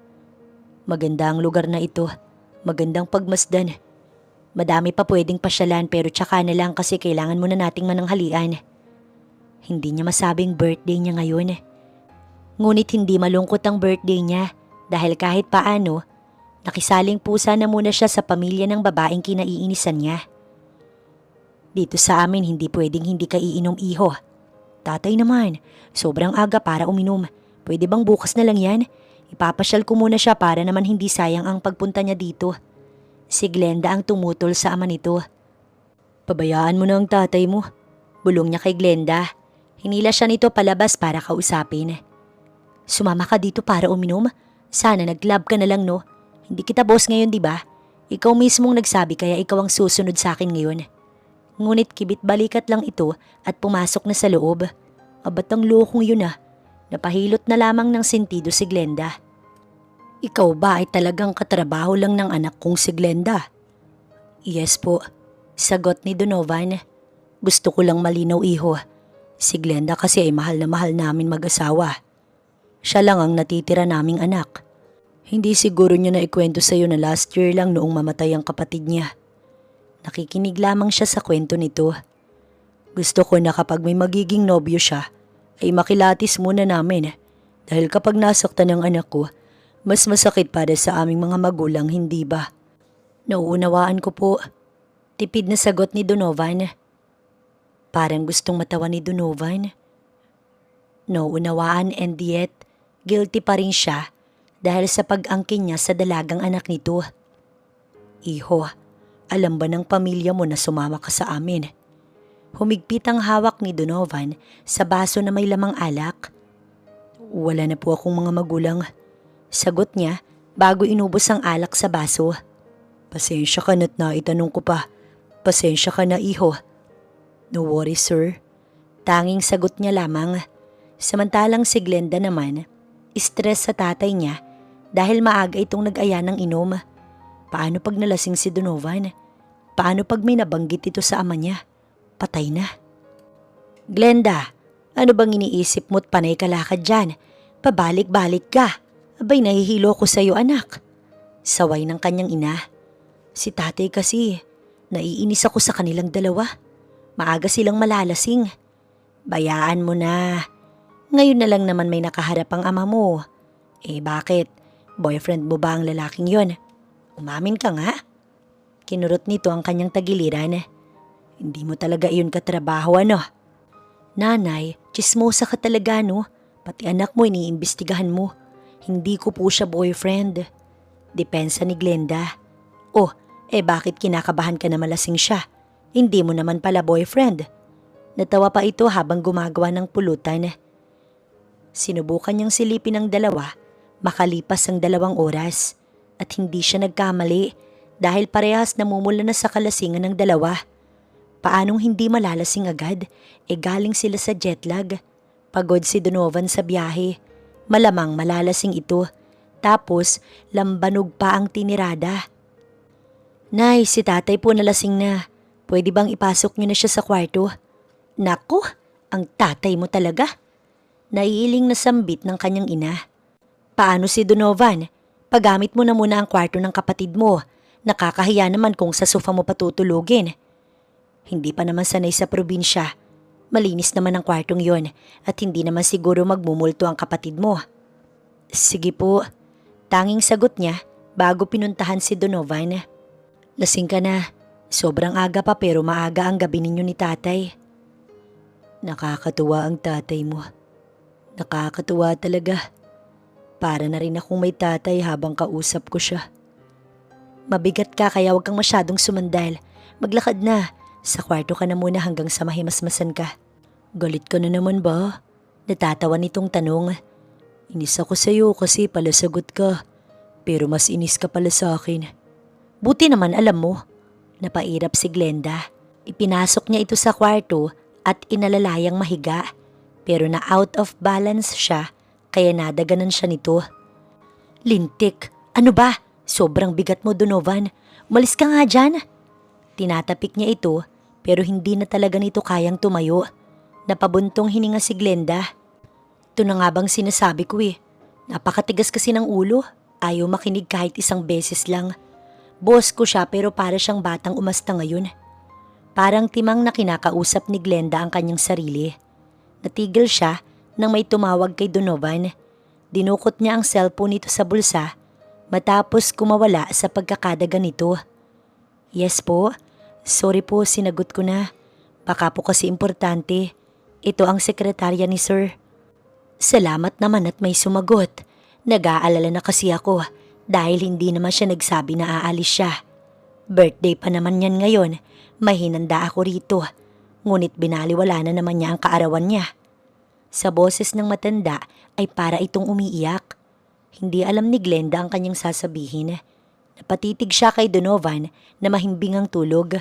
S1: Maganda ang lugar na ito. Magandang pagmasdan. Madami pa pwedeng pasyalan pero tsaka na lang kasi kailangan muna nating mananghalian. Hindi niya masabing birthday niya ngayon. Ngunit hindi malungkot ang birthday niya dahil kahit paano, nakisaling pusa na muna siya sa pamilya ng babaeng kinaiinisan niya. Dito sa amin hindi pwedeng hindi ka iinom iho. Tatay naman, sobrang aga para uminom. Pwede bang bukas na lang yan? Ipapasyal ko muna siya para naman hindi sayang ang pagpunta niya dito. Si Glenda ang tumutol sa ama nito. Pabayaan mo na ang tatay mo. Bulong niya kay Glenda. Hinila siya nito palabas para kausapin. Sumama ka dito para uminom? Sana nag-club ka na lang no? Hindi kita boss ngayon, di ba? Ikaw mismong nagsabi kaya ikaw ang susunod sa akin ngayon. Ngunit kibit balikat lang ito at pumasok na sa loob. Abat ang lokong yun ah. Napahilot na lamang ng sentido si Glenda. Ikaw ba ay talagang katrabaho lang ng anak kong si Glenda? Yes po, sagot ni Donovan. Gusto ko lang malinaw iho. Si Glenda kasi ay mahal na mahal namin mag-asawa. Siya lang ang natitira naming anak. Hindi siguro niya na ikwento sa'yo na last year lang noong mamatay ang kapatid niya. Nakikinig lamang siya sa kwento nito. Gusto ko na kapag may magiging nobyo siya, ay makilatis muna namin. Dahil kapag nasaktan ng anak ko, mas masakit para sa aming mga magulang, hindi ba? Nauunawaan ko po. Tipid na sagot ni Donovan. Parang gustong matawa ni Donovan. Nauunawaan and yet, guilty pa rin siya dahil sa pag-angkin niya sa dalagang anak nito. Iho, alam ba ng pamilya mo na sumama ka sa amin? Humigpit ang hawak ni Donovan sa baso na may lamang alak. Wala na po akong mga magulang. Sagot niya bago inubos ang alak sa baso. Pasensya ka na't naitanong ko pa. Pasensya ka na iho. No worries sir. Tanging sagot niya lamang. Samantalang si Glenda naman, stress sa tatay niya dahil maaga itong nag-aya ng inom. Paano pag nalasing si Donovan? Paano pag may nabanggit ito sa ama niya? Patay na. Glenda, ano bang iniisip mo't panay kalakad dyan? Pabalik-balik ka. Abay, nahihilo ko sa'yo anak. Saway ng kanyang ina. Si tatay kasi, naiinis ako sa kanilang dalawa. Maaga silang malalasing. Bayaan mo na. Ngayon na lang naman may nakaharap ang ama mo. Bakit? Boyfriend mo ba ang lalaking yon? Umamin ka nga. Kinurot nito ang kanyang tagiliran. Hindi mo talaga iyon katrabaho ano? Nanay, chismosa ka talaga no? Pati anak mo iniimbestigahan mo. Hindi ko po siya boyfriend. Depensa ni Glenda. Bakit kinakabahan ka na malasing siya? Hindi mo naman pala boyfriend. Natawa pa ito habang gumagawa ng pulutan. Sinubukan niyang silipin ang dalawa, makalipas ang 2 oras. At hindi siya nagkamali dahil parehas namumula na sa kalasingan ng dalawa. Paanong hindi malalasing agad? Galing sila sa jetlag. Pagod si Donovan sa biyahe. Malamang malalasing ito. Tapos, lambanog pa ang tinirada. Nay, si tatay po nalasing na. Pwede bang ipasok niyo na siya sa kwarto? Naku, ang tatay mo talaga. Naiiling na sambit ng kanyang ina. Paano si Donovan? Pagamit mo na muna ang kwarto ng kapatid mo. Nakakahiya naman kung sa sofa mo patutulugin. Hindi pa naman sanay sa probinsya. Malinis naman ang kwartong yon at hindi naman siguro magmumulto ang kapatid mo. Sige po, tanging sagot niya bago pinuntahan si Donovan. Lasing ka na. Sobrang aga pa pero maaga ang gabi ninyo ni tatay. Nakakatuwa ang tatay mo. Nakakatuwa talaga. Para na rin akong may tatay habang kausap ko siya. Mabigat ka kaya huwag kang masyadong sumandal. Maglakad na. Sa kwarto ka na muna hanggang sa mahimasmasan ka. Galit ka na naman ba? Natatawa nitong tanong. Inis ako sa'yo kasi palasagot ka. Pero mas inis ka pala sa akin. Buti naman alam mo. Napairap si Glenda. Ipinasok niya ito sa kwarto at inalalayang mahiga. Pero na out of balance siya kaya nadaganan siya nito. Lintik, ano ba? Sobrang bigat mo, Donovan. Umalis ka nga dyan. Tinatapik niya ito pero hindi na talaga nito kayang tumayo. Napabuntong hininga si Glenda. Ito na nga bang sinasabi ko eh. Napakatigas kasi ng ulo. Ayaw makinig kahit isang beses lang. Boss ko siya pero para siyang batang umasta ngayon. Parang timang na kinakausap ni Glenda ang kanyang sarili. Natigil siya nang may tumawag kay Donovan. Dinukot niya ang cellphone nito sa bulsa matapos kumawala sa pagkakadaga nito. Yes po, sorry po sinagot ko na. Baka po kasi importante. Ito ang sekretarya ni sir. Salamat naman at may sumagot. Nag-aalala na kasi ako dahil hindi naman siya nagsabi na aalis siya. Birthday pa naman yan ngayon. May hinanda ako rito. Ngunit binaliwala na naman niya ang kaarawan niya. Sa boses ng matanda ay para itong umiiyak. Hindi alam ni Glenda ang kanyang sasabihin. Napatitig siya kay Donovan na mahimbing ang tulog.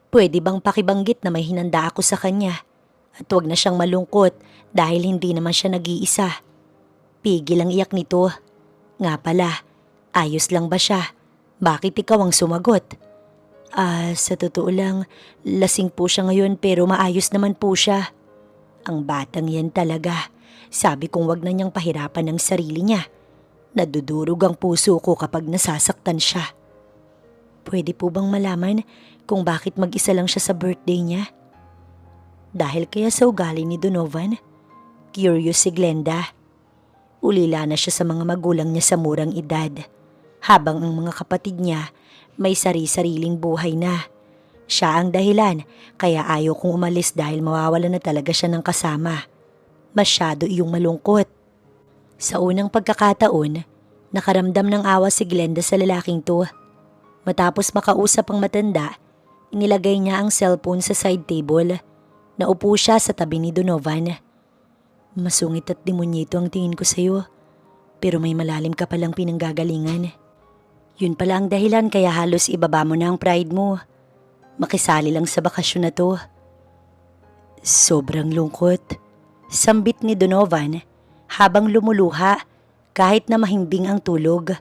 S1: Pwede bang pakibanggit na may hinanda ako sa kanya? At huwag na siyang malungkot dahil hindi naman siya nag-iisa. Pigil ang iyak nito. Nga pala, ayos lang ba siya? Bakit ikaw ang sumagot? Sa totoo lang, lasing po siya ngayon pero maayos naman po siya. Ang batang yan talaga. Sabi kong wag na niyang pahirapan ang sarili niya. Nadudurog ang puso ko kapag nasasaktan siya. Pwede po bang malaman kung bakit mag-isa lang siya sa birthday niya? Dahil kaya sa ugali ni Donovan? Curious si Glenda. Ulila na siya sa mga magulang niya sa murang edad. Habang ang mga kapatid niya may sari-sariling buhay na. Siya ang dahilan kaya ayaw kong umalis dahil mawawala na talaga siya ng kasama. Masyado iyong malungkot. Sa unang pagkakataon, nakaramdam ng awa si Glenda sa lalaking to. Matapos makausap ang matanda, inilagay niya ang cellphone sa side table. Naupo siya sa tabi ni Donovan. Masungit at demonyito ang tingin ko sa'yo. Pero may malalim ka palang pinanggagalingan. Yun pala ang dahilan kaya halos ibaba mo na ang pride mo. Makisali lang sa bakasyon na to. Sobrang lungkot. Sambit ni Donovan habang lumuluha kahit na mahimbing ang tulog.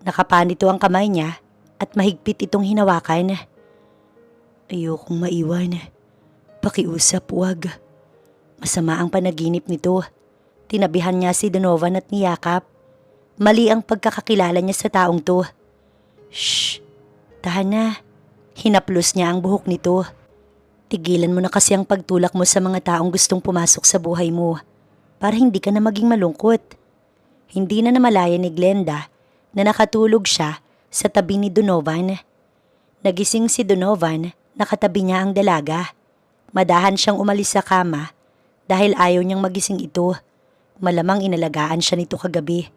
S1: Nakapanito ang kamay niya at mahigpit itong hinawakan. Ayokong maiwan. Pakiusap, wag. Masama ang panaginip nito. Tinabihan niya si Donovan at niyakap. Mali ang pagkakakilala niya sa taong to. Shh! Tahan na. Hinaplos niya ang buhok nito. Tigilan mo na kasi ang pagtulak mo sa mga taong gustong pumasok sa buhay mo para hindi ka na maging malungkot. Hindi na namalaya ni Glenda na nakatulog siya sa tabi ni Donovan. Nagising si Donovan, nakatabi niya ang dalaga. Madahan siyang umalis sa kama dahil ayaw niyang magising ito. Malamang inalagaan siya nito kagabi.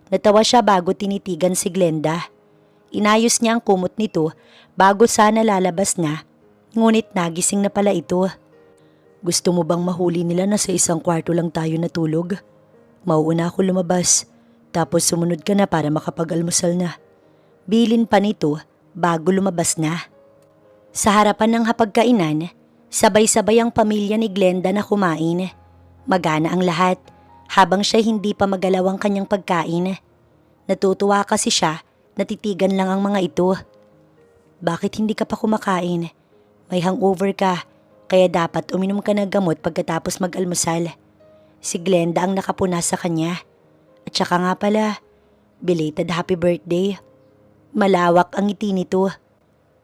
S1: Natawa siya bago tinitigan si Glenda. Inayos niya ang kumot nito bago sana lalabas na, ngunit nagising na pala ito. Gusto mo bang mahuli nila na sa isang kwarto lang tayo natulog? Mauuna ako lumabas, tapos sumunod ka na para makapag-almusal na. Bilin pa nito bago lumabas na. Sa harapan ng hapagkainan, sabay-sabay ang pamilya ni Glenda na kumain. Magana ang lahat habang siya hindi pa magalaw ang kanyang pagkain. Natutuwa kasi siya, natitigan lang ang mga ito. Bakit hindi ka pa kumakain? May hangover ka, kaya dapat uminom ka ng gamot pagkatapos mag-almusal. Si Glenda ang nakapuna sa kanya. At saka nga pala, belated happy birthday. Malawak ang ngiti nito.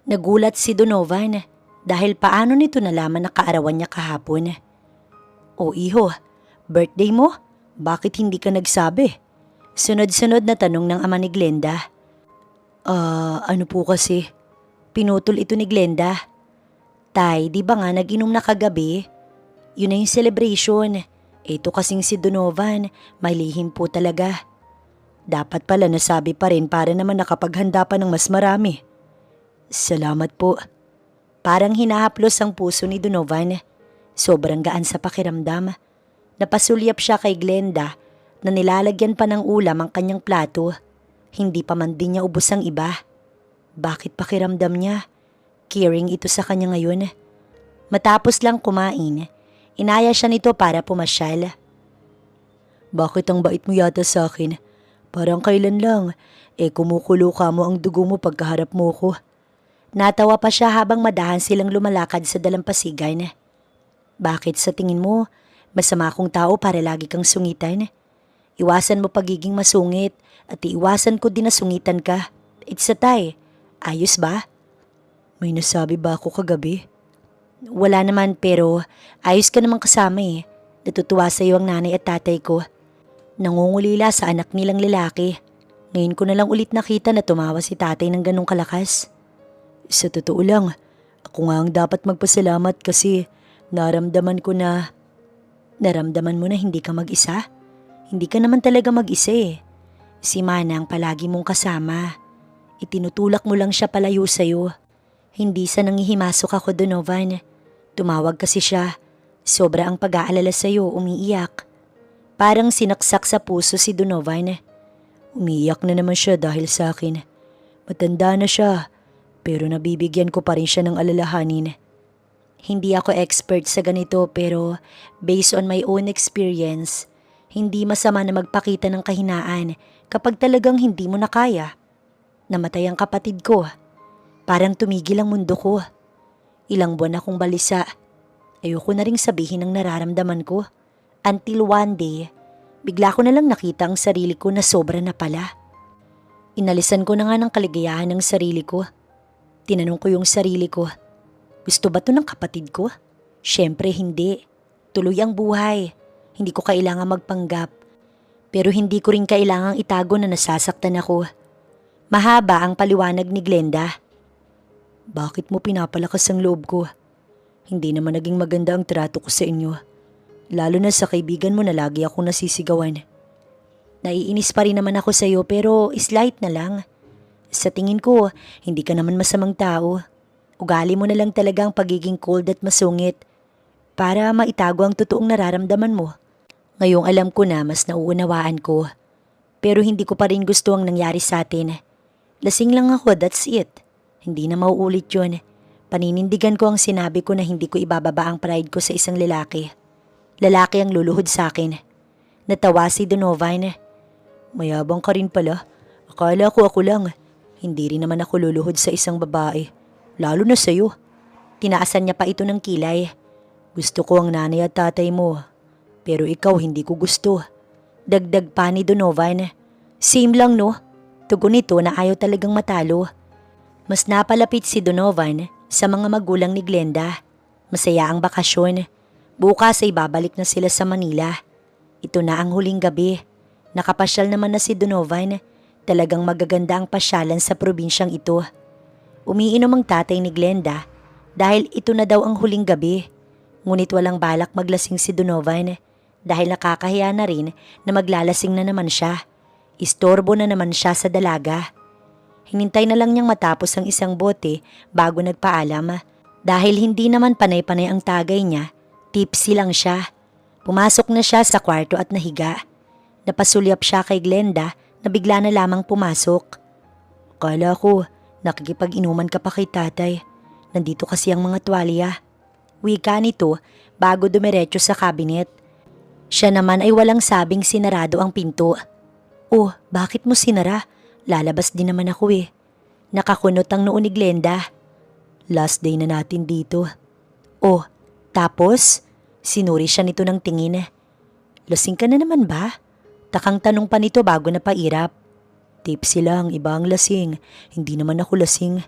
S1: Nagulat si Donovan dahil paano nito nalaman na kaarawan niya kahapon. O iho, birthday mo? Bakit hindi ka nagsabi? Sunod-sunod na tanong ng ama ni Glenda. Ano po kasi? Pinutol ito ni Glenda. Tay, di ba nga nag-inom na kagabi? Yun na yung celebration. Ito kasing si Donovan, may lihim po talaga. Dapat pala nasabi pa rin para naman nakapaghanda pa ng mas marami. Salamat po. Parang hinahaplos ang puso ni Donovan. Sobrang gaan sa pakiramdam. Napasulyap siya kay Glenda na nilalagyan pa ng ulam ang kanyang plato. Hindi pa man din niya ubos ang iba. Bakit pakiramdam niya? Caring ito sa kanya ngayon. Matapos lang kumain, inaya siya nito para pumasyal. Bakit ang bait mo yata sa akin? Parang kailan lang, kumukulo ka mo ang dugo mo pagkaharap mo ko. Natawa pa siya habang madahan silang lumalakad sa dalampasigan. Bakit sa tingin mo, masama akong tao para lagi kang sungitan? Iwasan mo pagiging masungit at iwasan ko din na sungitan ka. It's a tie. Ayos ba? May nasabi ba ako kagabi? Wala naman pero ayos ka naman kasama eh. Natutuwa sa iyo ang nanay at tatay ko. Nangungulila sa anak nilang lalaki. Ngayon ko na lang ulit nakita na tumawa si tatay ng ganong kalakas. Sa totoo lang, ako nga ang dapat magpasalamat kasi naramdaman mo na hindi ka mag-isa. Hindi ka naman talaga mag-isa eh. Si Manang palagi mong kasama. Itinutulak mo lang siya palayo sa'yo. Hindi sa nangihimasok ako, Donovan. Tumawag kasi siya. Sobra ang pag-aalala sa'yo, umiiyak. Parang sinaksak sa puso si Donovan. Umiiyak na naman siya dahil sa akin. Matanda na siya, pero nabibigyan ko pa rin siya ng alalahanin. Hindi ako expert sa ganito pero based on my own experience, hindi masama na magpakita ng kahinaan kapag talagang hindi mo na kaya. Namatay ang kapatid ko. Parang tumigil ang mundo ko. Ilang buwan akong balisa. Ayoko na ring sabihin ang nararamdaman ko. Until one day, bigla ko na lang nakita ang sarili ko na sobra na pala. Inalisan ko na nga ng kaligayahan ng sarili ko. Tinanong ko yung sarili ko, gusto ba to ng kapatid ko? Siyempre hindi. Tuloy ang buhay. Hindi ko kailangang magpanggap. Pero hindi ko rin kailangang itago na nasasaktan ako. Mahaba ang paliwanag ni Glenda. Bakit mo pinapalakas ang loob ko? Hindi naman naging maganda ang trato ko sa inyo. Lalo na sa kaibigan mo na lagi akong nasisigawan. Naiinis pa rin naman ako sa iyo pero slight na lang. Sa tingin ko, hindi ka naman masamang tao. Ugali mo na lang talaga ang pagiging cold at masungit para maitago ang totoong nararamdaman mo. Ngayong alam ko na mas nauunawaan ko. Pero hindi ko pa rin gusto ang nangyari sa atin. Lasing lang ako, that's it. Hindi na mauulit yun. Paninindigan ko ang sinabi ko na hindi ko ibababa ang pride ko sa isang lalaki. Lalaki ang luluhod sa akin. Natawa si Donovan. Mayabang ka rin pala. Akala ko ako lang. Hindi rin naman ako luluhod sa isang babae. Lalo na sa'yo. Tinaasan niya pa ito ng kilay. Gusto ko ang nanay at tatay mo. Pero ikaw hindi ko gusto. Dagdag pa ni Donovan. Same lang no? Tugon nito na ayaw talagang matalo. Mas napalapit si Donovan sa mga magulang ni Glenda. Masaya ang bakasyon. Bukas ay babalik na sila sa Manila. Ito na ang huling gabi. Nakapasyal naman na si Donovan. Talagang magaganda ang pasyalan sa probinsyang ito. Umiinom ang tatay ni Glenda dahil ito na daw ang huling gabi. Ngunit walang balak maglasing si Donovan dahil nakakahiya na rin na maglalasing na naman siya. Istorbo na naman siya sa dalaga. Hinintay na lang niyang matapos ang isang bote bago nagpaalam dahil hindi naman panay-panay ang tagay niya. Tipsy lang siya. Pumasok na siya sa kwarto at nahiga. Napasulyap siya kay Glenda na bigla na lamang pumasok. Akala ko, nakikipag-inuman ka pa kay tatay. Nandito kasi ang mga tuwalya. Wika nito bago dumiretso sa kabinet. Siya naman ay walang sabing sinarado ang pinto. Oh, bakit mo sinara? Lalabas din naman ako eh. Nakakunot ang noo ni Glenda. Last day na natin dito. Oh, tapos? Sinuri siya nito ng tingin. Lasing ka na naman ba? Takang tanong pa nito bago napairap. Tipsy lang, iba ang lasing. Hindi naman ako lasing.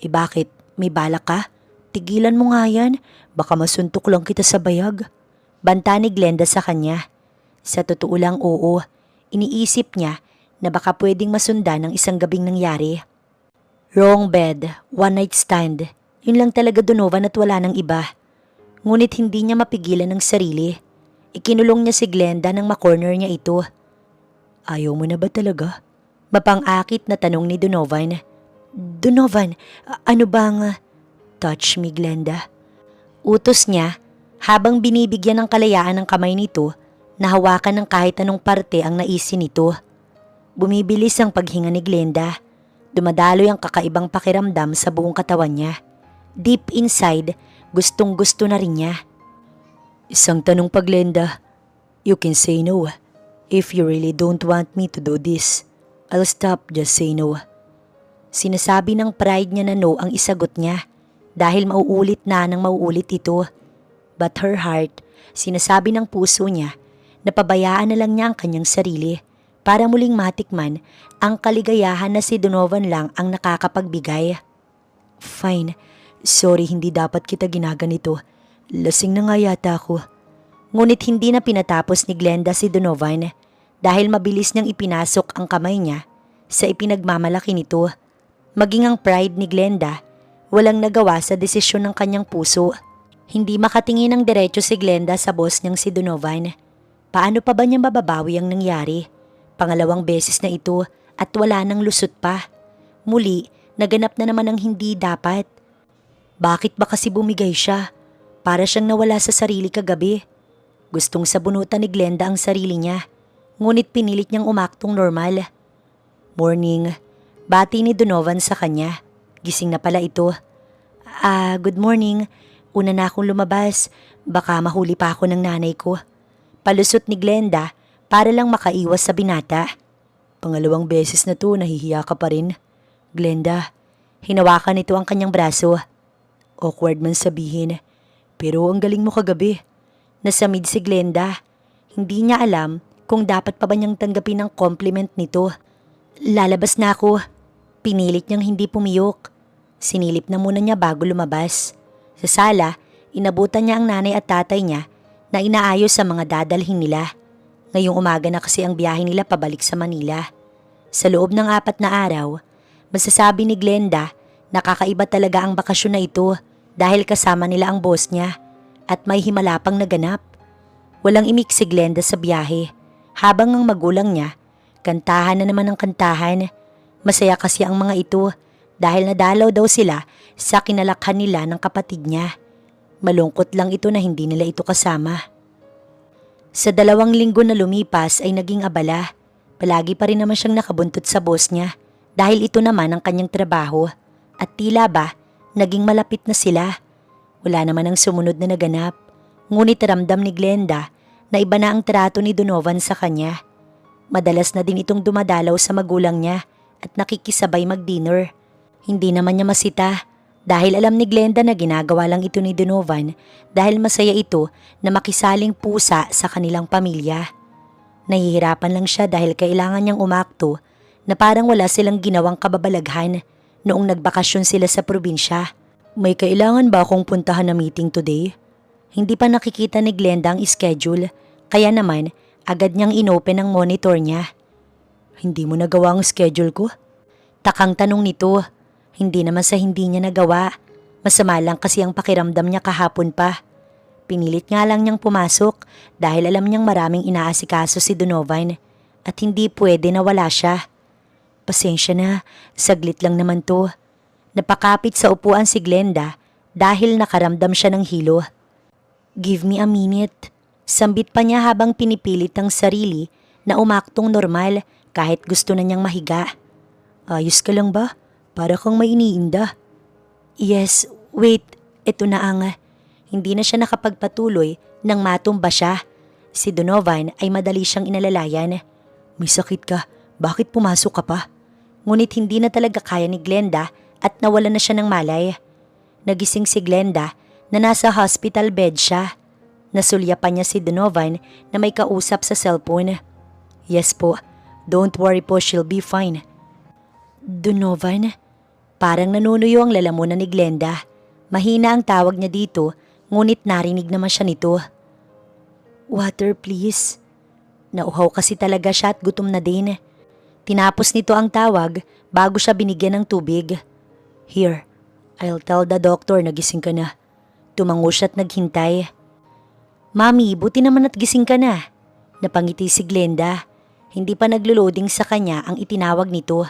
S1: Bakit? May balak ka? Tigilan mo nga yan. Baka masuntok lang kita sa bayag. Banta ni Glenda sa kanya. Sa totoo lang oo. Iniisip niya na baka pwedeng masundan ng isang gabing nangyari. Wrong bed, one night stand. Yun lang talaga Donovan at wala ng iba. Ngunit hindi niya mapigilan ang sarili. Ikinulong niya si Glenda nang makorner niya ito. Ayaw mo na ba talaga? Mapang-akit na tanong ni Donovan. Donovan, ano bang... Touch me, Glenda. Utos niya habang binibigyan ng kalayaan ng kamay nito na hawakan ng kahit anong parte ang naisin nito. Bumibilis ang paghinga ni Glenda. Dumadaloy ang kakaibang pakiramdam sa buong katawan niya. Deep inside, gustong-gusto na rin niya. Isang tanong pa, Glenda. You can say no. If you really don't want me to do this, I'll stop, just say no. Sinasabi ng pride niya na no ang isagot niya dahil mauulit na nang mauulit ito. But her heart, sinasabi ng puso niya na pabayaan na lang niya ang kanyang sarili para muling matikman ang kaligayahan na si Donovan lang ang nakakapagbigay. Fine, sorry hindi dapat kita ginaganito. Lasing na nga yata ako. Ngunit hindi na pinatapos ni Glenda si Donovan dahil mabilis niyang ipinasok ang kamay niya sa ipinagmamalaki nito. Maging ang pride ni Glenda, walang nagawa sa desisyon ng kanyang puso. Hindi makatingin ng diretso si Glenda sa boss niyang si Donovan. Paano pa ba niya mababawi ang nangyari? Pangalawang beses na ito at wala nang lusot pa. Muli, naganap na naman ang hindi dapat. Bakit ba kasi bumigay siya? Para siyang nawala sa sarili kagabi. Gustong sabunutan ni Glenda ang sarili niya, ngunit pinilit niyang umaktong normal. Morning. Bati ni Donovan sa kanya. Gising na pala ito. Good morning. Una na akong lumabas. Baka mahuli pa ako ng nanay ko. Palusot ni Glenda para lang makaiwas sa binata. Pangalawang beses na to, nahihiya ka pa rin. Glenda, hinawakan nito ang kanyang braso. Awkward man sabihin, pero ang galing mo kagabi. Nasamid si Glenda. Hindi niya alam kung dapat pa ba niyang tanggapin ang compliment nito. Lalabas na ako. Pinilit niyang hindi pumiyok. Sinilip na muna niya bago lumabas. Sa sala, inabutan niya ang nanay at tatay niya na inaayos sa mga dadalhin nila. Ngayong umaga na kasi ang biyahe nila pabalik sa Manila. Sa loob ng 4 na araw, masasabi ni Glenda na kakaiba talaga ang bakasyon na ito dahil kasama nila ang boss niya at may himala pang naganap. Walang imik si Glenda sa biyahe habang ang magulang niya, kantahan na naman ang kantahan. Masaya kasi ang mga ito dahil nadalaw daw sila sa kinalakhan nila ng kapatid niya. Malungkot lang ito na hindi nila ito kasama. Sa 2 linggo na lumipas ay naging abala. Palagi pa rin naman siyang nakabuntot sa boss niya dahil ito naman ang kanyang trabaho at tila ba naging malapit na sila. Wala naman ang sumunod na naganap, ngunit ramdam ni Glenda na iba na ang trato ni Donovan sa kanya. Madalas na din itong dumadalaw sa magulang niya at nakikisabay mag-dinner. Hindi naman niya masita dahil alam ni Glenda na ginagawa lang ito ni Donovan dahil masaya ito na makisaling pusa sa kanilang pamilya. Nahihirapan lang siya dahil kailangan niyang umakto na parang wala silang ginawang kababalaghan noong nagbakasyon sila sa probinsya. May kailangan ba akong puntahan na meeting today? Hindi pa nakikita ni Glenda ang schedule, kaya naman agad niyang inopen ang monitor niya. Hindi mo nagawa ang schedule ko? Takang tanong nito. Hindi naman sa hindi niya nagawa. Masama lang kasi ang pakiramdam niya kahapon pa. Pinilit nga lang niyang pumasok dahil alam niyang maraming inaasikaso si Donovan at hindi pwede na wala siya. Pasensya na, saglit lang naman to. Napakapit sa upuan si Glenda dahil nakaramdam siya ng hilo. Give me a minute. Sambit pa niya habang pinipilit ang sarili na umaktong normal kahit gusto na niyang mahiga. Ayos ka lang ba? Para kang may iniinda. Yes, wait, ito na ang... Hindi na siya nakapagpatuloy nang matumba siya. Si Donovan ay madali siyang inalalayan. May sakit ka, bakit pumasok ka pa? Ngunit hindi na talaga kaya ni Glenda at nawala na siya ng malay. Nagising si Glenda na nasa hospital bed siya. Nasulyapan niya si Donovan na may kausap sa cellphone. Yes po, don't worry po, she'll be fine. Donovan? Parang nanunuyo ang lalamunan ni Glenda. Mahina ang tawag niya dito, ngunit narinig naman siya nito. Water please. Nauhaw kasi talaga siya at gutom na din. Tinapos nito ang tawag bago siya binigyan ng tubig. Here, I'll tell the doctor na gising ka na. Tumango siya at naghintay. Mami, buti naman at gising ka na. Napangiti si Glenda. Hindi pa naglo-loading sa kanya ang itinawag nito.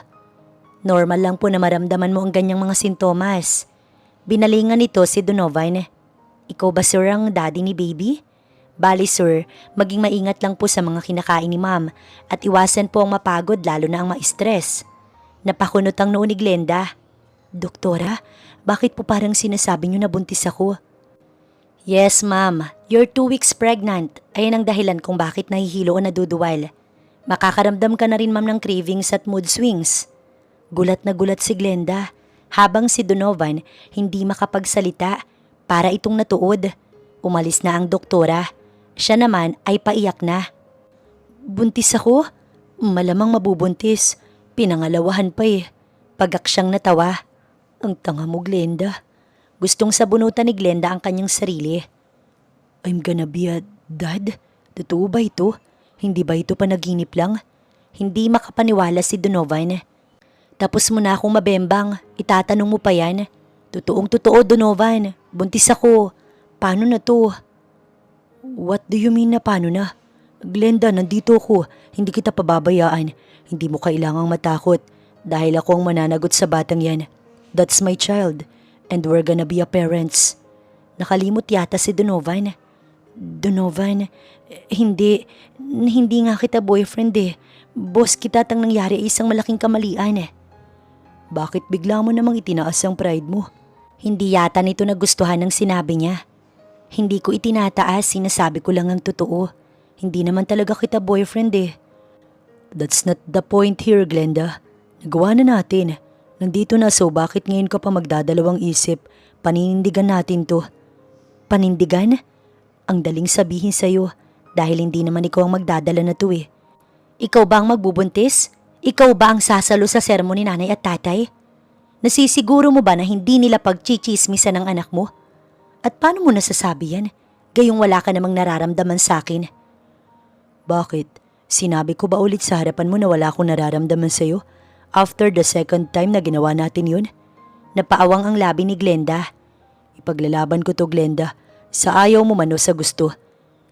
S1: Normal lang po na maramdaman mo ang ganyang mga sintomas. Binalingan nito si Donovan. Ikaw ba sir ang daddy ni baby? Bali sir, maging maingat lang po sa mga kinakain ni ma'am at iwasan po ang mapagod lalo na ang ma-stress. Napakunot ang noo ni Glenda. Doktora, bakit po parang sinasabi niyo na buntis ako? Yes ma'am, you're 2 weeks pregnant. Ayan ang dahilan kung bakit nahihilo o naduduwal. Makakaramdam ka na rin ma'am ng cravings at mood swings. Gulat na gulat si Glenda habang si Donovan hindi makapagsalita para itong natuod. Umalis na ang doktora. Siya naman ay paiyak na. Buntis ako? Malamang mabubuntis. Pinangalawahan pa eh. Pagak siyang natawa. Ang tanga mo Glenda. Gustong sabunutan ni Glenda ang kanyang sarili. I'm gonna be a dad? Totoo ba ito? Hindi ba ito panaginip lang? Hindi makapaniwala si Donovan. Tapos mo na akong mabembang. Itatanong mo pa yan. Totoong totoo Donovan. Buntis ako. Paano na to? What do you mean na paano na? Glenda, nandito ako. Hindi kita pababayaan. Hindi mo kailangang matakot. Dahil ako ang mananagot sa batang yan. That's my child. And we're gonna be a parents. Nakalimot yata si Donovan. Donovan, hindi nga kita boyfriend eh. Boss kita tang nangyari ay isang malaking kamalian eh. Bakit bigla mo namang itinaas ang pride mo? Hindi yata nito nagustuhan ng sinabi niya. Hindi ko itinataas, sinasabi ko lang ang totoo. Hindi naman talaga kita boyfriend eh. That's not the point here, Glenda. Nagawa na natin. Nandito na so bakit ngayon ka pa magdadalawang isip? Paninindigan natin to. Panindigan? Ang daling sabihin sa'yo dahil hindi naman ikaw ang magdadala na to eh. Ikaw ba ang magbubuntis? Ikaw ba ang sasalo sa sermon ni nanay at tatay? Nasisiguro mo ba na hindi nila pagchichismisan ng anak mo? At paano mo nasasabi yan? Gayong wala ka namang nararamdaman sa akin. Bakit? Sinabi ko ba ulit sa harapan mo na wala akong nararamdaman sa'yo? After the second time na ginawa natin yun? Napaawang ang labi ni Glenda. Ipaglalaban ko to Glenda. Sa ayaw mo man o sa gusto.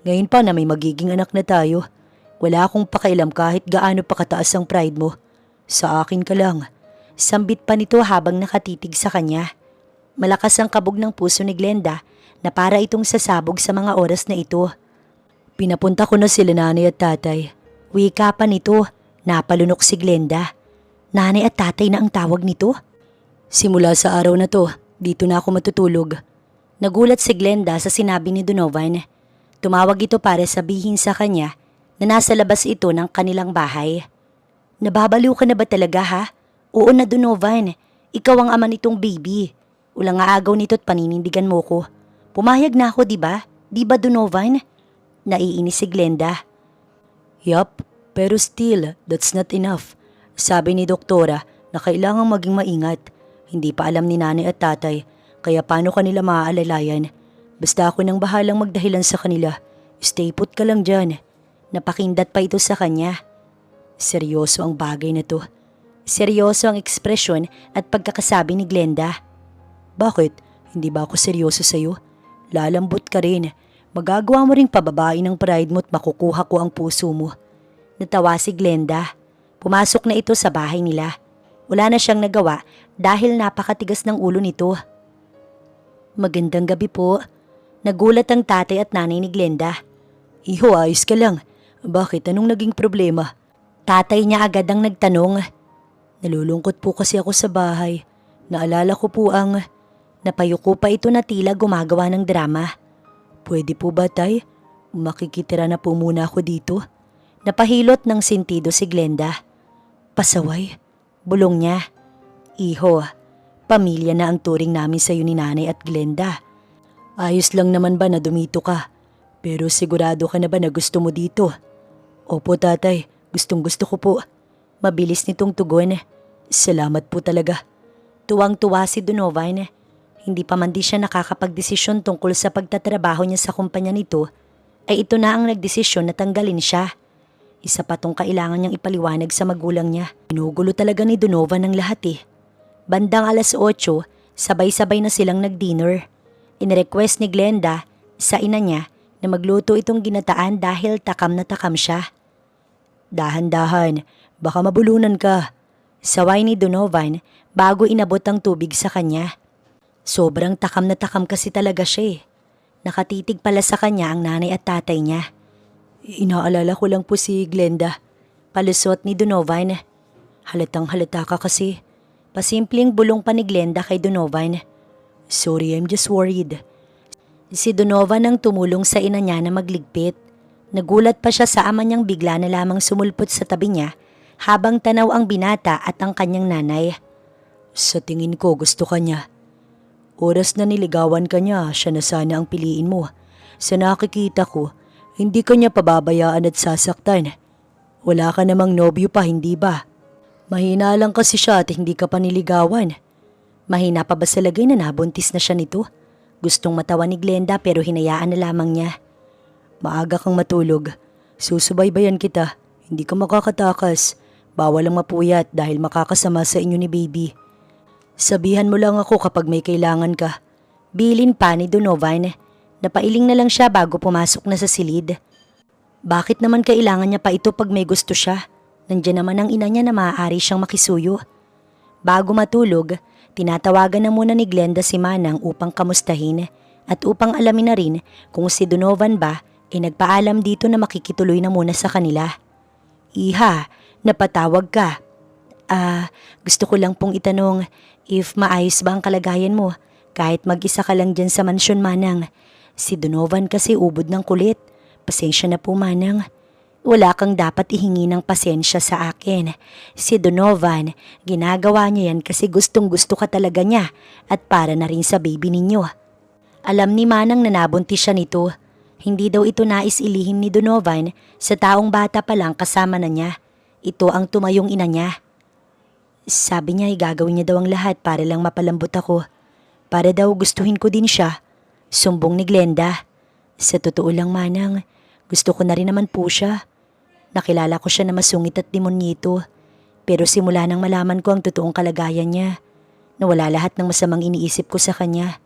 S1: Ngayon pa na may magiging anak na tayo. Wala akong pakialam kahit gaano pa kataas ang pride mo. Sa akin ka lang. Sambit pa nito habang nakatitig sa kanya. Malakas ang kabog ng puso ni Glenda na para itong sasabog sa mga oras na ito. Pinapunta ko na sila nanay at tatay. Wika pa nito. Napalunok si Glenda. Nanay at tatay na ang tawag nito? Simula sa araw na to, dito na ako matutulog. Nagulat si Glenda sa sinabi ni Donovan. Tumawag ito para sabihin sa kanya na nasa labas ito ng kanilang bahay. Nababaliw ka na ba talaga ha? Oo na Donovan, ikaw ang ama nitong baby. Ulang aagaw nito at paninindigan mo ko. Pumayag na ako diba? Diba Donovan? Naiinis si Glenda. Yup, pero still, that's not enough. Sabi ni doktora na kailangang maging maingat. Hindi pa alam ni nanay at tatay, kaya paano kanila maaalalayan? Basta ako nang bahalang magdahilan sa kanila. Stay put ka lang dyan. Napakindat pa ito sa kanya. Seryoso ang bagay na to. Seryoso ang ekspresyon at pagkakasabi ni Glenda. Bakit? Hindi ba ako seryoso sa'yo? Lalambot ka rin. Magagawa mo ring pababain ng pride mo at makukuha ko ang puso mo. Natawa si Glenda. Pumasok na ito sa bahay nila. Wala na siyang nagawa dahil napakatigas ng ulo nito. Magandang gabi po. Nagulat ang tatay at nanay ni Glenda. Iho, ayos ka lang. Bakit? Anong naging problema? Tatay niya agad ang nagtanong. Nalulungkot po kasi ako sa bahay. Naalala ko po ang... Napayuko pa ito na tila gumagawa ng drama. Pwede po ba tay? Makikitira na po muna ako dito. Napahilot ng sentido si Glenda. Pasaway? Bulong niya. Iho, pamilya na ang turing namin sa ni nanay at Glenda. Ayos lang naman ba na dumito ka? Pero sigurado ka na ba na gusto mo dito? Opo tatay, gustong gusto ko po. Mabilis nitong tugon. Salamat po talaga. Tuwang-tuwa si Donovan. Hindi pa man di siya nakakapagdesisyon tungkol sa pagtatrabaho niya sa kumpanya nito, ay ito na ang nagdesisyon na tanggalin siya. Isa pa tong kailangan niyang ipaliwanag sa magulang niya. Pinugulo talaga ni Donovan ang lahat eh. Bandang 8:00, sabay-sabay na silang nag-dinner. Inirequest ni Glenda sa ina niya na na magluto itong ginataan dahil takam na takam siya. Dahan-dahan, baka mabulunan ka. Saway ni Donovan bago inabot ang tubig sa kanya. Sobrang takam na takam kasi talaga siya eh. Nakatitig pala sa kanya ang nanay at tatay niya. Inaalala ko lang po si Glenda. Palusot ni Donovan. Halatang halata ka kasi. Pasimpleng bulong pa ni Glenda kay Donovan. Sorry, I'm just worried. Si Donovan ang tumulong sa ina niya na magligpit. Nagulat pa siya sa ama niyang bigla na lamang sumulpot sa tabi niya habang tanaw ang binata at ang kanyang nanay. Sa tingin ko gusto ka niya. Oras na niligawan ka niya, siya na sana ang piliin mo. Sa nakikita ko, hindi ka niya pababayaan at sasaktan. Wala ka namang nobyo pa, hindi ba? Mahina lang kasi siya at hindi ka pa niligawan. Mahina pa ba sa lagay na nabuntis na siya nito? Gustong matawa ni Glenda pero hinayaan na lamang niya. Maaga kang matulog. Susubaybayan kita. Hindi ka makakatakas. Bawal ang mapuyat dahil makakasama sa inyo ni baby. Sabihan mo lang ako kapag may kailangan ka. Bilin pa ni Donovan. Napailing na lang siya bago pumasok na sa silid. Bakit naman kailangan niya pa ito pag may gusto siya? Nandiyan naman ang ina niya na maaari siyang makisuyo. Bago matulog, tinatawagan na muna ni Glenda si Manang upang kamustahin at upang alamin na rin kung si Donovan ba nagpaalam dito na makikituloy na muna sa kanila. Iha, napatawag ka. Gusto ko lang pong itanong if maayos ba ang kalagayan mo kahit mag-isa ka lang dyan sa mansyon, Manang. Si Donovan kasi ubod ng kulit. Pasensya na po, Manang. Wala kang dapat ihingi ng pasensya sa akin. Si Donovan, ginagawa niya yan kasi gustong gusto ka talaga niya at para na rin sa baby ninyo. Alam ni Manang na nabuntis siya nito. Hindi daw ito nais ilihim ni Donovan sa taong bata pa lang kasama na niya. Ito ang tumayong ina niya. Sabi niya gagawin niya daw ang lahat para lang mapalambot ako. Para daw gustuhin ko din siya. Sumbong ni Glenda. Sa totoo lang, Manang, gusto ko na rin naman po siya. Nakilala ko siya na masungit at demonyito. Pero simula nang malaman ko ang totoong kalagayan niya, nawala lahat ng masamang iniisip ko sa kanya.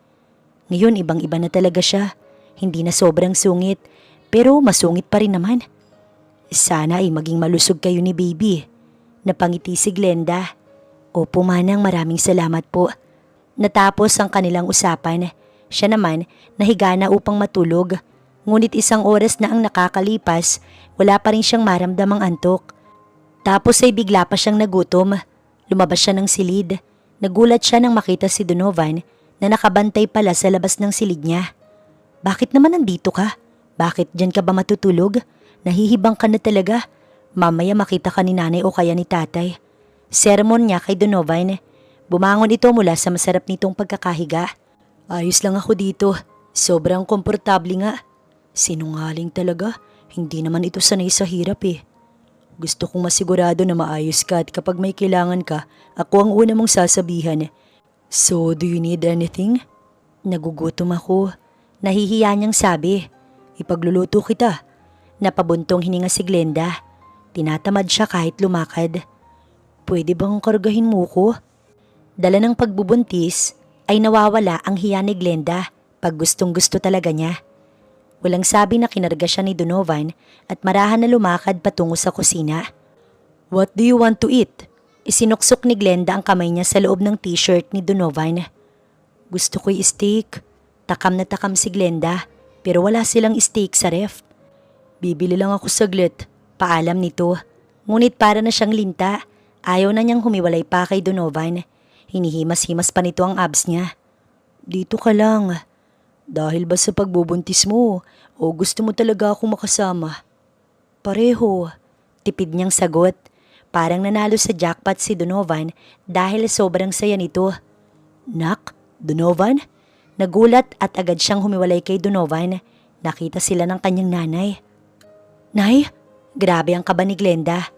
S1: Ngayon ibang-iba na talaga siya. Hindi na sobrang sungit, pero masungit pa rin naman. Sana ay maging malusog kayo ni baby. Napangiti si Glenda. Opo, Manang, maraming salamat po. Natapos ang kanilang usapan. Siya naman nahiga na upang matulog. Ngunit isang oras na ang nakakalipas, wala pa rin siyang maramdamang antok. Tapos ay bigla pa siyang nagutom. Lumabas siya ng silid. Nagulat siya nang makita si Donovan na nakabantay pala sa labas ng silid niya. Bakit naman nandito ka? Bakit dyan ka ba matutulog? Nahihibang ka na talaga. Mamaya makita ka ni nanay o kaya ni tatay. Sermon niya kay Donovan. Bumangon ito mula sa masarap nitong pagkakahiga. Ayos lang ako dito. Sobrang komportable nga. Sinungaling talaga. Hindi naman ito sanay sa hirap eh. Gusto kong masigurado na maayos ka at kapag may kailangan ka, ako ang una mong sasabihan. So, do you need anything? Nagugutom ako. Nahihiya niyang sabi. Ipagluluto kita. Napabuntong hininga si Glenda. Tinatamad siya kahit lumakad. Pwede bang kargahin mo ko? Dala ng pagbubuntis ay nawawala ang hiya ni Glenda pag gustong gusto talaga niya. Walang sabi na kinarga siya ni Donovan at marahan na lumakad patungo sa kusina. What do you want to eat? Isinuksok ni Glenda ang kamay niya sa loob ng t-shirt ni Donovan. Gusto ko'y steak. Takam na takam si Glenda pero wala silang steak sa ref. Bibili lang ako saglit. Paalam nito. Ngunit para na siyang linta. Ayaw na niyang humiwalay pa kay Donovan. Hinihimas-himas pa nito ang abs niya. Dito ka lang. Dahil ba sa pagbubuntis mo o gusto mo talaga akong makasama? Pareho. Tipid niyang sagot. Parang nanalo sa jackpot si Donovan dahil sobrang saya nito. Nak, Donovan? Nagulat at agad siyang humiwalay kay Donovan. Nakita sila ng kanyang nanay. Nay, grabe ang kaba ni Glenda.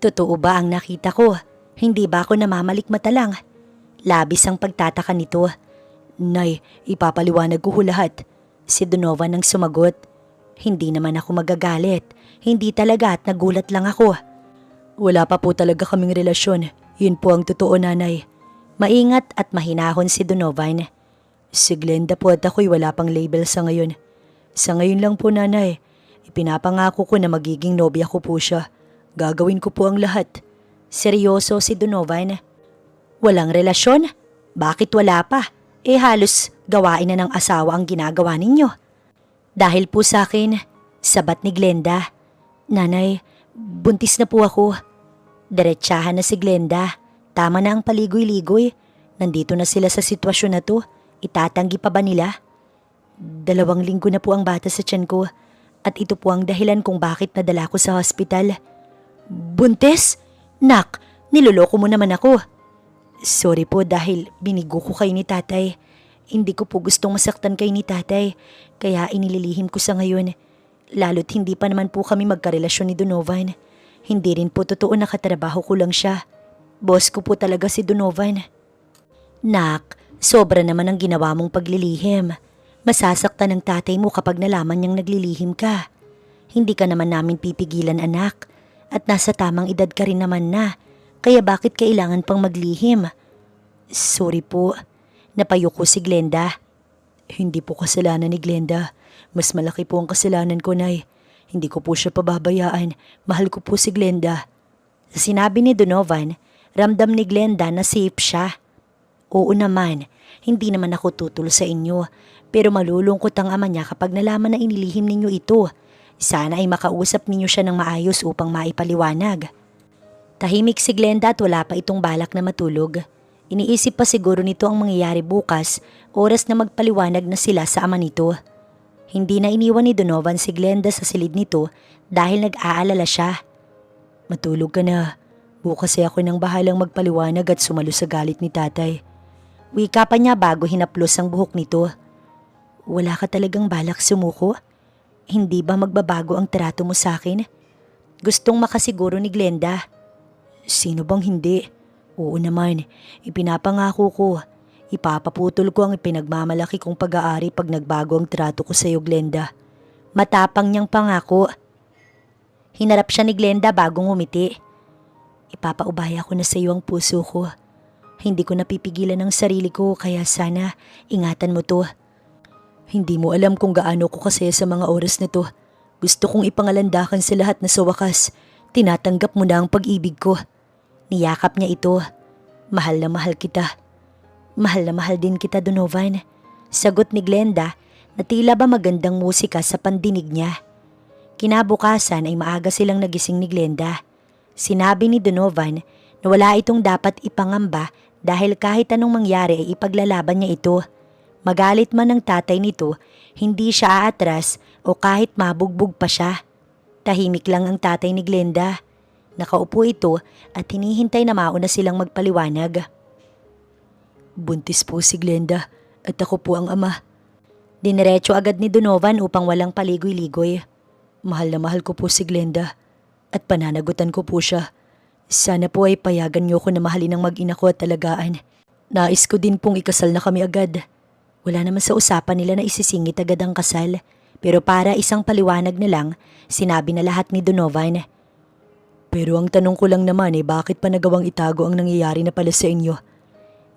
S1: Totoo ba ang nakita ko? Hindi ba ako namamalikmata lang? Labis ang pagtataka nito. Nay, ipapaliwanag ko lahat. Si Donovan ang sumagot. Hindi naman ako magagalit. Hindi talaga at nagulat lang ako. Wala pa po talaga kaming relasyon. Yun po ang totoo, nanay. Maingat at mahinahon si Donovan. Si Glenda po at ako'y wala pang label sa ngayon.
S2: Sa ngayon lang po, nanay. Ipinapangako ko na magiging nobya ko po siya. Gagawin ko po ang lahat.
S1: Seryoso si Donovan. Walang relasyon? Bakit wala pa? Halos gawain na ng asawa ang ginagawa ninyo. Dahil po sa akin, sabat ni Glenda. Nanay, buntis na po ako. Diretsahan na si Glenda. Tama na ang paligoy-ligoy. Nandito na sila sa sitwasyon na to. Itatanggi pa ba nila? 2 linggo na po ang bata sa tiyan ko. At ito po ang dahilan kung bakit nadala ko sa hospital. Buntis? Nak, niloloko mo naman ako. Sorry po dahil binigo ko kayo ni tatay. Hindi ko po gustong masaktan kayo ni tatay. Kaya inililihim ko sa ngayon. Lalo't hindi pa naman po kami magkarelasyon ni Donovan. Hindi rin po totoo na katrabaho ko lang siya. Boss ko po talaga si Donovan. Nak, sobra naman ang ginawa mong paglilihim. Masasaktan ng tatay mo kapag nalaman niyang naglilihim ka. Hindi ka naman namin pipigilan, anak. At nasa tamang edad ka rin naman na. Kaya bakit kailangan pang maglihim? Sorry po. Napayuko si Glenda.
S2: Hindi po kasalanan ni Glenda. Mas malaki po ang kasalanan ko, Nay. Hindi ko po siya pababayaan. Mahal ko po si Glenda.
S1: Sinabi ni Donovan, ramdam ni Glenda na safe siya. Oo naman, hindi naman ako tutol sa inyo. Pero malulungkot ang ama niya kapag nalaman na inilihim ninyo ito. Sana ay makausap ninyo siya ng maayos upang maipaliwanag. Tahimik si Glenda at wala pa itong balak na matulog. Iniisip pa siguro nito ang mangyayari bukas, oras na magpaliwanag na sila sa ama nito. Hindi na iniwan ni Donovan si Glenda sa silid nito dahil nag-aalala siya.
S2: Matulog ka na. Bukas ay ako nang bahalang magpaliwanag at sumalo sa galit ni tatay.
S1: Wika pa niya bago hinaplos ang buhok nito. Wala ka talagang balak sumuko? Hindi ba magbabago ang trato mo sa akin? Gustong makasiguro ni Glenda.
S2: Sino bang hindi? Oo naman, ipinapangako ko. Ipapaputol ko ang ipinagmamalaki kong pag-aari pag nagbago ang trato ko sa iyo, Glenda.
S1: Matapang niyang pangako. Hinarap siya ni Glenda bago ngumiti. Ipapaubaya ko na sa iyo ang puso ko. Hindi ko napipigilan ang sarili ko kaya sana ingatan mo to.
S2: Hindi mo alam kung gaano ko kasaya sa mga oras na to. Gusto kong ipangalandakan sa lahat na sa wakas. Tinatanggap mo na ang pag-ibig ko.
S1: Niyakap niya ito. Mahal na mahal kita. Mahal na mahal din kita, Donovan. Sagot ni Glenda na tila ba magandang musika sa pandinig niya. Kinabukasan ay maaga silang nagising ni Glenda. Sinabi ni Donovan na wala itong dapat ipangamba dahil kahit anong mangyari ay ipaglalaban niya ito. Magalit man ng tatay nito, hindi siya aatras o kahit mabugbog pa siya. Tahimik lang ang tatay ni Glenda. Nakaupo ito at hinihintay na mauna silang magpaliwanag.
S2: Buntis po si Glenda at ako po ang ama.
S1: Diniretso agad ni Donovan upang walang paligoy-ligoy.
S2: Mahal na mahal ko po si Glenda at pananagutan ko po siya. Sana po ay payagan niyo ko na mahalin ang mag-ina ko at talagaan. Nais ko din pong ikasal na kami agad.
S1: Wala naman sa usapan nila na isisingit agad ang kasal. Pero para isang paliwanag na lang, sinabi na lahat ni Donovan.
S2: Pero ang tanong ko lang naman bakit pa nagawang itago ang nangyayari na pala sa inyo?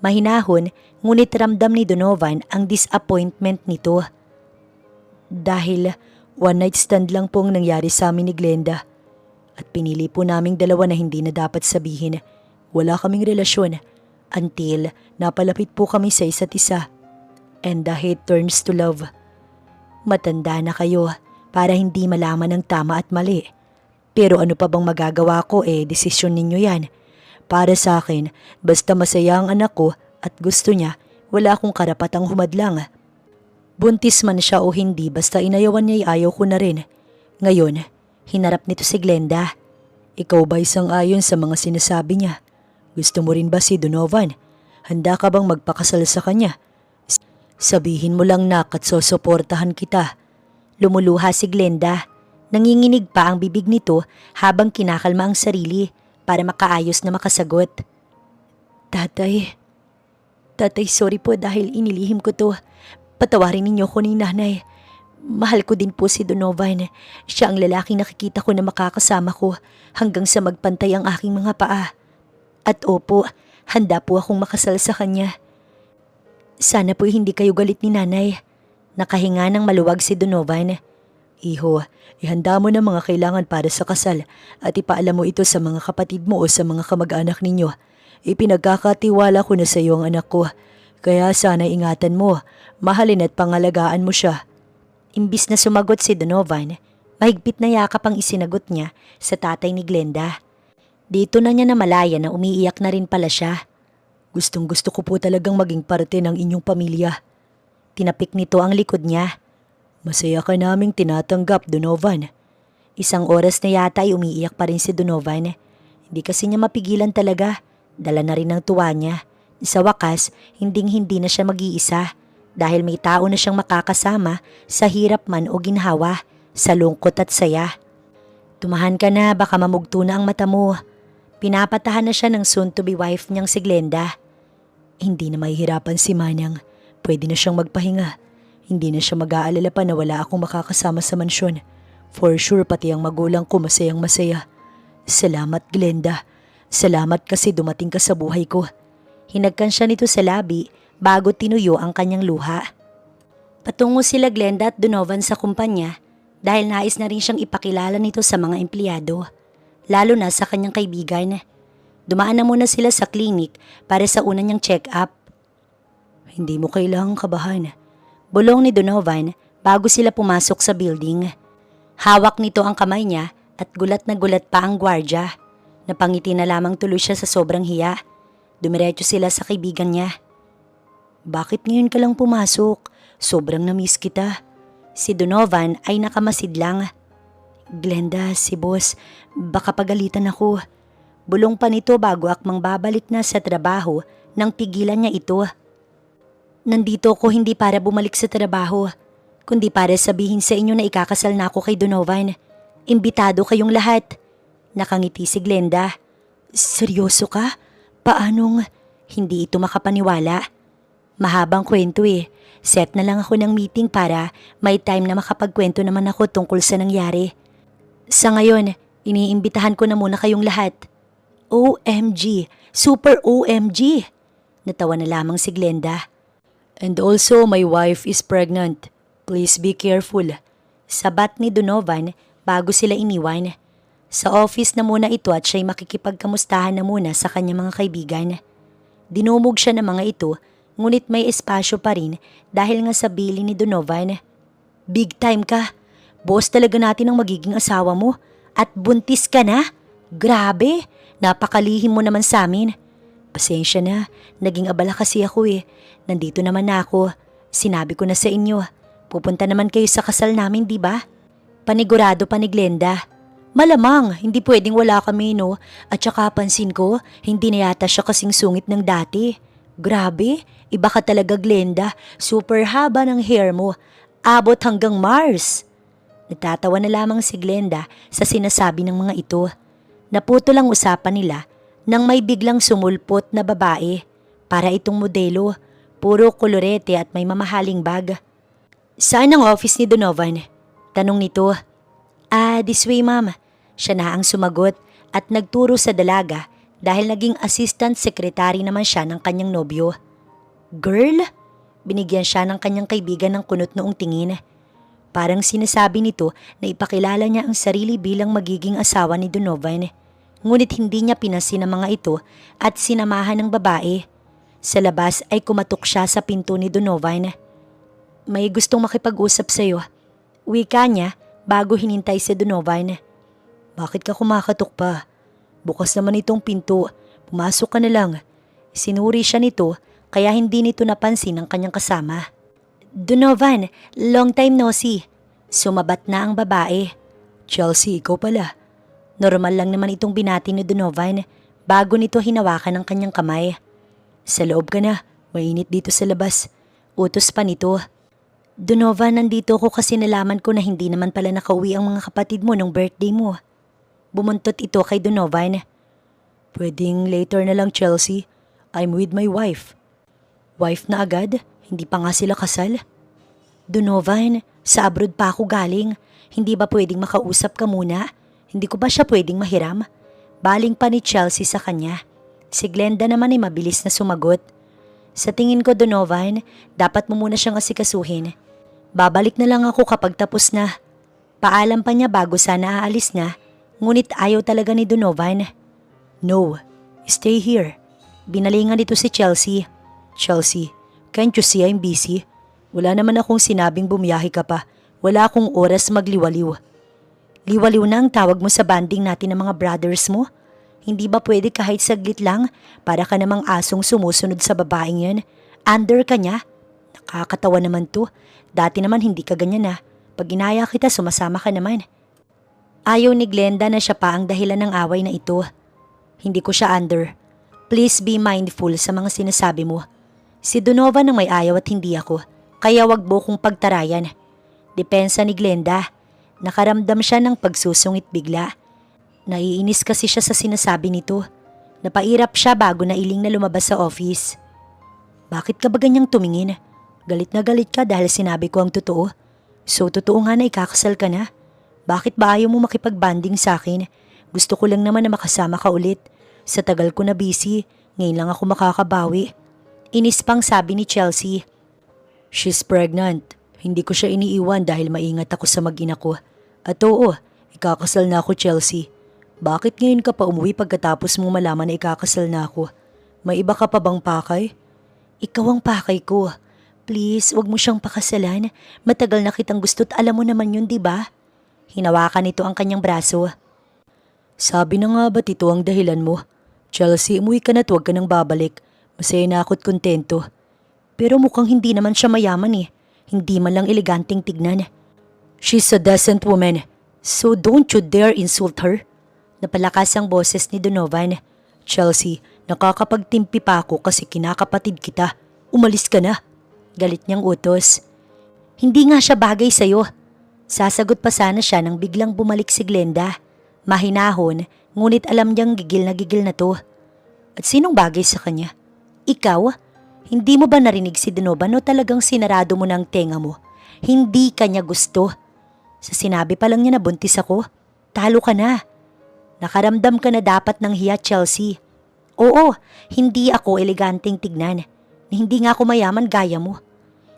S1: Mahinahon, ngunit ramdam ni Donovan ang disappointment nito.
S2: Dahil one night stand lang po ang nangyari sa amin ni Glenda. At pinili po naming dalawa na hindi na dapat sabihin. Wala kaming relasyon until napalapit po kami sa isa't isa. And the hate turns to love.
S1: Matanda na kayo para hindi malaman ang tama at mali. Pero ano pa bang magagawa ko desisyon ninyo yan.
S2: Para sa akin, basta masaya ang anak ko at gusto niya, wala akong karapatang humadlang. Buntis man siya o hindi, basta inayawan niya ayaw ko na rin. Ngayon, hinarap nito si Glenda. Ikaw ba isang ayon sa mga sinasabi niya? Gusto mo rin ba si Donovan? Handa ka bang magpakasal sa kanya? Sabihin mo lang nak at susuportahan kita.
S1: Lumuluha si Glenda. Nanginginig pa ang bibig nito habang kinakalma ang sarili para makaayos na makasagot. Tatay, sorry po dahil inilihim ko to. Patawarin ninyo ko ni nanay. Mahal ko din po si Donovan. Siya ang lalaking nakikita ko na makakasama ko hanggang sa magpantay ang aking mga paa. At opo, handa po akong makasal sa kanya. Sana po hindi kayo galit ni nanay. Nakahinga ng maluwag si Donovan.
S2: Iho, ihanda mo na mga kailangan para sa kasal at ipaalam mo ito sa mga kapatid mo o sa mga kamag-anak ninyo. Ipinagkakatiwala ko na sa iyo ang anak ko. Kaya sana ingatan mo, mahalin at pangalagaan mo siya.
S1: Imbis na sumagot si Donovan, mahigpit na yakap ang isinagot niya sa tatay ni Glenda. Dito na niya namalaya na umiiyak na rin pala siya.
S2: Gustong gusto ko po talagang maging parte ng inyong pamilya.
S1: Tinapik nito ang likod niya.
S2: Masaya ka naming tinatanggap, Donovan.
S1: Isang oras na yata ay umiiyak pa rin si Donovan. Hindi kasi niya mapigilan talaga. Dala na rin ang tuwa niya. Sa wakas, hinding-hindi na siya mag-iisa dahil may tao na siyang makakasama sa hirap man o ginhawa, sa lungkot at saya. Tumahan ka na, baka mamugto na ang mata mo. Pinapatahan na siya ng soon-to-be wife niyang si Glenda.
S2: Hindi na mahihirapan si Manang. Pwede na siyang magpahinga. Hindi na siya mag-aalala pa na wala akong makakasama sa mansyon. For sure pati ang magulang ko masayang masaya. Salamat, Glenda. Salamat kasi dumating ka sa buhay ko.
S1: Hinagkan siya nito sa labi bago tinuyo ang kanyang luha. Patungo sila Glenda at Donovan sa kumpanya dahil nais na rin siyang ipakilala nito sa mga empleyado, lalo na sa kanyang kaibigan. Dumaan na muna sila sa klinik para sa una niyang check-up.
S2: Hindi mo kailangang kabahan.
S1: Bulong ni Donovan bago sila pumasok sa building. Hawak nito ang kamay niya at gulat na gulat pa ang gwardya. Napangiti na lamang tuloy siya sa sobrang hiya. Dumiretso sila sa kaibigan niya.
S2: Bakit ngayon ka lang pumasok? Sobrang na-miss kita.
S1: Si Donovan ay nakamasid lang.
S2: Glenda, si boss, baka pagalitan ako.
S1: Bulong pa nito bago akmang babalik na sa trabaho nang pigilan niya ito. Nandito ako hindi para bumalik sa trabaho, kundi para sabihin sa inyo na ikakasal na ako kay Donovan. Imbitado kayong lahat. Nakangiti si Glenda.
S2: Seryoso ka? Paanong?
S1: Hindi ito makapaniwala. Mahabang kwento eh. Set na lang ako ng meeting para may time na makapagkwento naman ako tungkol sa nangyari. Sa ngayon, iniimbitahan ko na muna kayong lahat.
S2: OMG! Super OMG!
S1: Natawa na lamang si Glenda.
S2: And also my wife is pregnant. Please be careful.
S1: Sabat ni Donovan bago sila iniwan. Sa office na muna ito at siya'y makikipagkamustahan na muna sa kanyang mga kaibigan. Dinumog siya ng mga ito, ngunit may espasyo pa rin dahil nga sa bili ni Donovan.
S2: Big time ka. Boss talaga natin ang magiging asawa mo.
S1: At buntis ka na? Grabe, napakalihim mo naman sa amin.
S2: Pasensya na, naging abala kasi ako eh. Nandito naman na ako. Sinabi ko na sa inyo. Pupunta naman kayo sa kasal namin, di ba?
S1: Panigurado pa ni Glenda.
S2: Malamang, hindi pwedeng wala kami no. At saka pansin ko, hindi na yata siya kasing sungit ng dati. Grabe, iba ka talaga Glenda. Super haba ng hair mo. Abot hanggang Mars.
S1: Nagtatawa na lamang si Glenda sa sinasabi ng mga ito. Naputo lang usapan nila nang may biglang sumulpot na babae. Para itong modelo, puro kolorete at may mamahaling bag.
S2: Saan ang office ni Donovan?
S1: Tanong nito. This way ma'am. Siya na ang sumagot at nagturo sa dalaga dahil naging assistant secretary naman siya ng kanyang nobyo.
S2: Girl?
S1: Binigyan siya ng kanyang kaibigan ng kunot noong tingin. Parang sinasabi nito na ipakilala niya ang sarili bilang magiging asawa ni Donovan. Ngunit hindi niya pinasin ang mga ito at sinamahan ng babae. Sa labas ay kumatok siya sa pinto ni Donovan. May gustong makipag-usap sa'yo. Wika niya bago hinintay si Donovan.
S2: Bakit ka kumakatok pa? Bukas naman itong pinto. Pumasok ka na lang.
S1: Sinuri siya nito kaya hindi nito napansin ang kanyang kasama. Donovan, long time no see. Sumabat na ang babae.
S2: Chelsea, ikaw pala.
S1: Normal lang naman itong binati ni Donovan bago nito hinawakan ang kanyang kamay.
S2: Sa loob ka na. Mainit dito sa labas.
S1: Utos pa nito. Donovan, nandito ko kasi nalaman ko na hindi naman pala nakauwi ang mga kapatid mo nung birthday mo. Bumuntot ito kay Donovan.
S2: Pwedeng later na lang, Chelsea. I'm with my wife.
S1: Wife na agad? Hindi pa nga sila kasal? Donovan, sa abroad pa ako galing. Hindi ba pwedeng makausap ka muna? Hindi ko ba siya pwedeng mahiram? Baling pa ni Chelsea sa kanya. Si Glenda naman ay mabilis na sumagot. Sa tingin ko, Donovan, dapat mo muna siyang asikasuhin. Babalik na lang ako kapag tapos na. Paalam pa niya bago sana aalis na, ngunit ayaw talaga ni Donovan.
S2: No, stay here.
S1: Binalingan nito si Chelsea.
S2: Chelsea, can't you see I'm busy? Wala naman akong sinabing bumiyahe ka pa. Wala akong oras magliwaliw.
S1: Liwaliw na ang tawag mo sa banding natin ng mga brothers mo? Hindi ba pwede kahit saglit lang para ka namang asong sumusunod sa babaeng yan? Under ka niya? Nakakatawa naman to. Dati naman hindi ka ganyan na. Pag inaya kita, sumasama ka naman. Ayaw ni Glenda na siya pa ang dahilan ng away na ito. Hindi ko siya under. Please be mindful sa mga sinasabi mo. Si Donovan ang may ayaw at hindi ako. Kaya wag mo kong pagtarayan. Depensa ni Glenda. Nakaramdam siya ng pagsusungit bigla. Naiinis kasi siya sa sinasabi nito. Napairap siya bago na iling na lumabas sa office. Bakit ka ba ganyang tumingin? Galit na galit ka dahil sinabi ko ang totoo. So totoo nga na ikakasal ka na? Bakit ba ayaw mo makipag-banding sa akin? Gusto ko lang naman na makasama ka ulit. Sa tagal ko na busy, ngayon lang ako makakabawi. Inis pang sabi ni Chelsea.
S2: She's pregnant. Hindi ko siya iniiwan dahil maingat ako sa mag-ina ko. At oo, ikakasal na ako, Chelsea. Bakit ngayon ka pa umuwi pagkatapos mo malaman na ikakasal na ako? May iba ka pa bang pakay?
S1: Ikaw ang pakay ko. Please, wag mo siyang pakasalan. Matagal na kitang gusto't alam mo naman yun, di ba? Hinawakan nito ang kanyang braso.
S2: Sabi na nga ba't ito ang dahilan mo? Chelsea, umuwi ka na't huwag ka nang babalik. Masaya na ako't kontento.
S1: Pero mukhang hindi naman siya mayaman eh. Hindi man lang eleganteng tignan.
S2: She's a decent woman.
S1: So don't you dare insult her. Napalakas ang boses ni Donovan.
S2: Chelsea, nakakapagtimpi pa ako kasi kinakapatid kita. Umalis ka na.
S1: Galit niyang utos. Hindi nga siya bagay sa'yo. Sasagot pa sana siya nang biglang bumalik si Glenda. Mahinahon, ngunit alam niyang gigil na to. At sinong bagay sa kanya? Ikaw? Hindi mo ba narinig si Donovan o talagang sinarado mo ng tenga mo? Hindi kanya gusto. Sa sinabi pa lang niya na buntis ako, talo ka na. Nakaramdam ka na dapat ng hiya, Chelsea. Oo, hindi ako eleganteng tignan. Hindi nga ako mayaman gaya mo.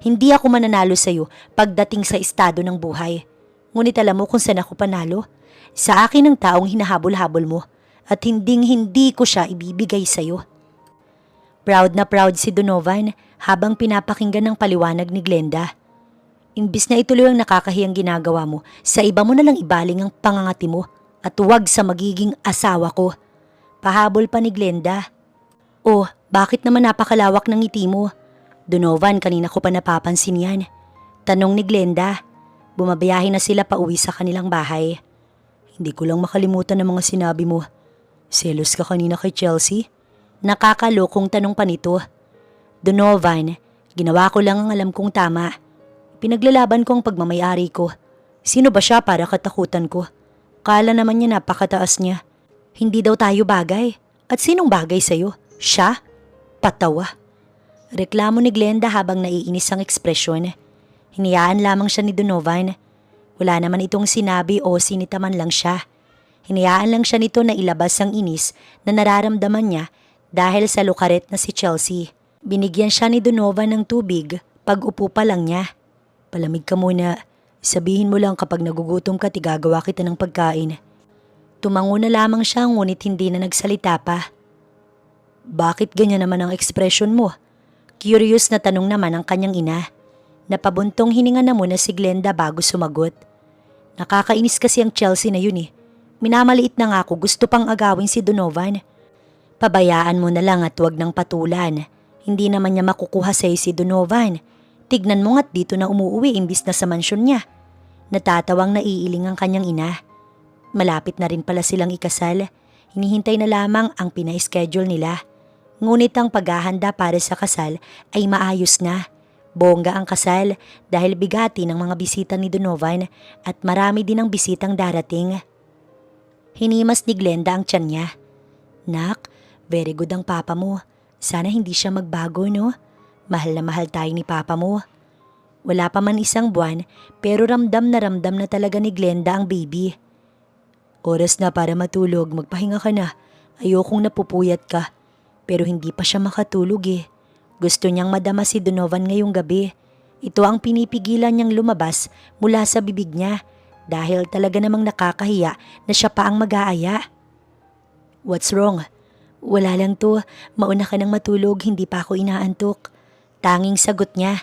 S1: Hindi ako mananalo sa'yo pagdating sa estado ng buhay. Ngunit alam mo kung saan ako panalo? Sa akin ang taong hinahabol-habol mo at hindi ko siya ibibigay sa'yo. Proud na proud si Donovan habang pinapakinggan ng paliwanag ni Glenda. Imbis na ituloy ang nakakahiyang ginagawa mo, sa iba mo na lang ibaling ang pangangati mo at huwag sa magiging asawa ko. Pahabol pa ni Glenda. Oh, bakit naman napakalawak ng ngiti mo? Donovan, kanina ko pa napapansin yan. Tanong ni Glenda. Bumabiyahe na sila pauwi sa kanilang bahay.
S2: Hindi ko lang makalimutan ang mga sinabi mo. Selos ka kanina kay Chelsea?
S1: Nakakalokong tanong pa nito. Donovan, ginawa ko lang ang alam kong tama. Pinaglalaban ko ang pagmamayari ko. Sino ba siya para katakutan ko? Kala naman niya napakataas niya. Hindi daw tayo bagay. At sinong bagay sa'yo? Siya? Patawa. Reklamo ni Glenda habang naiinis ang ekspresyon. Hinayaan lamang siya ni Donovan. Wala naman itong sinabi o sinitaman lang siya. Hinayaan lang siya nito na ilabas ang inis na nararamdaman niya dahil sa lukaret na si Chelsea. Binigyan siya ni Donovan ng tubig pag upo pa lang niya.
S2: Palamig ka muna. Sabihin mo lang kapag nagugutom ka, tigagawa kita ng pagkain.
S1: Tumango na lamang siya ngunit hindi na nagsalita pa.
S2: Bakit ganyan naman ang ekspresyon mo?
S1: Curious na tanong naman ang kanyang ina. Napabuntong hininga na muna si Glenda bago sumagot. Nakakainis kasi ang Chelsea na yun eh. Minamaliit na nga ako, gusto pang agawin si Donovan. Pabayaan mo na lang at huwag nang patulan. Hindi naman niya makukuha sa'yo si Donovan. Tignan mo nga't dito na umuwi imbis na sa mansyon niya. Natatawang naiiling ang kanyang ina. Malapit na rin pala silang ikasal. Hinihintay na lamang ang pina-schedule nila. Ngunit ang paghahanda para sa kasal ay maayos na. Bongga ang kasal dahil bigati ng mga bisita ni Donovan at marami din ang bisitang darating. Hinimas ni Glenda ang tiyan niya. Nak, very good ang papa mo. Sana hindi siya magbago, no? Mahal na mahal tayo ni papa mo. Wala pa man isang buwan pero ramdam na talaga ni Glenda ang baby.
S2: Oras na para matulog, magpahinga ka na. Ayokong napupuyat ka. Pero hindi pa siya makatulog eh. Gusto niyang madama si Donovan ngayong gabi.
S1: Ito ang pinipigilan niyang lumabas mula sa bibig niya dahil talaga namang nakakahiya na siya pa ang mag-aaya.
S2: What's wrong?
S1: Wala lang to, mauna ka nang matulog, hindi pa ako inaantok. Tanging sagot niya.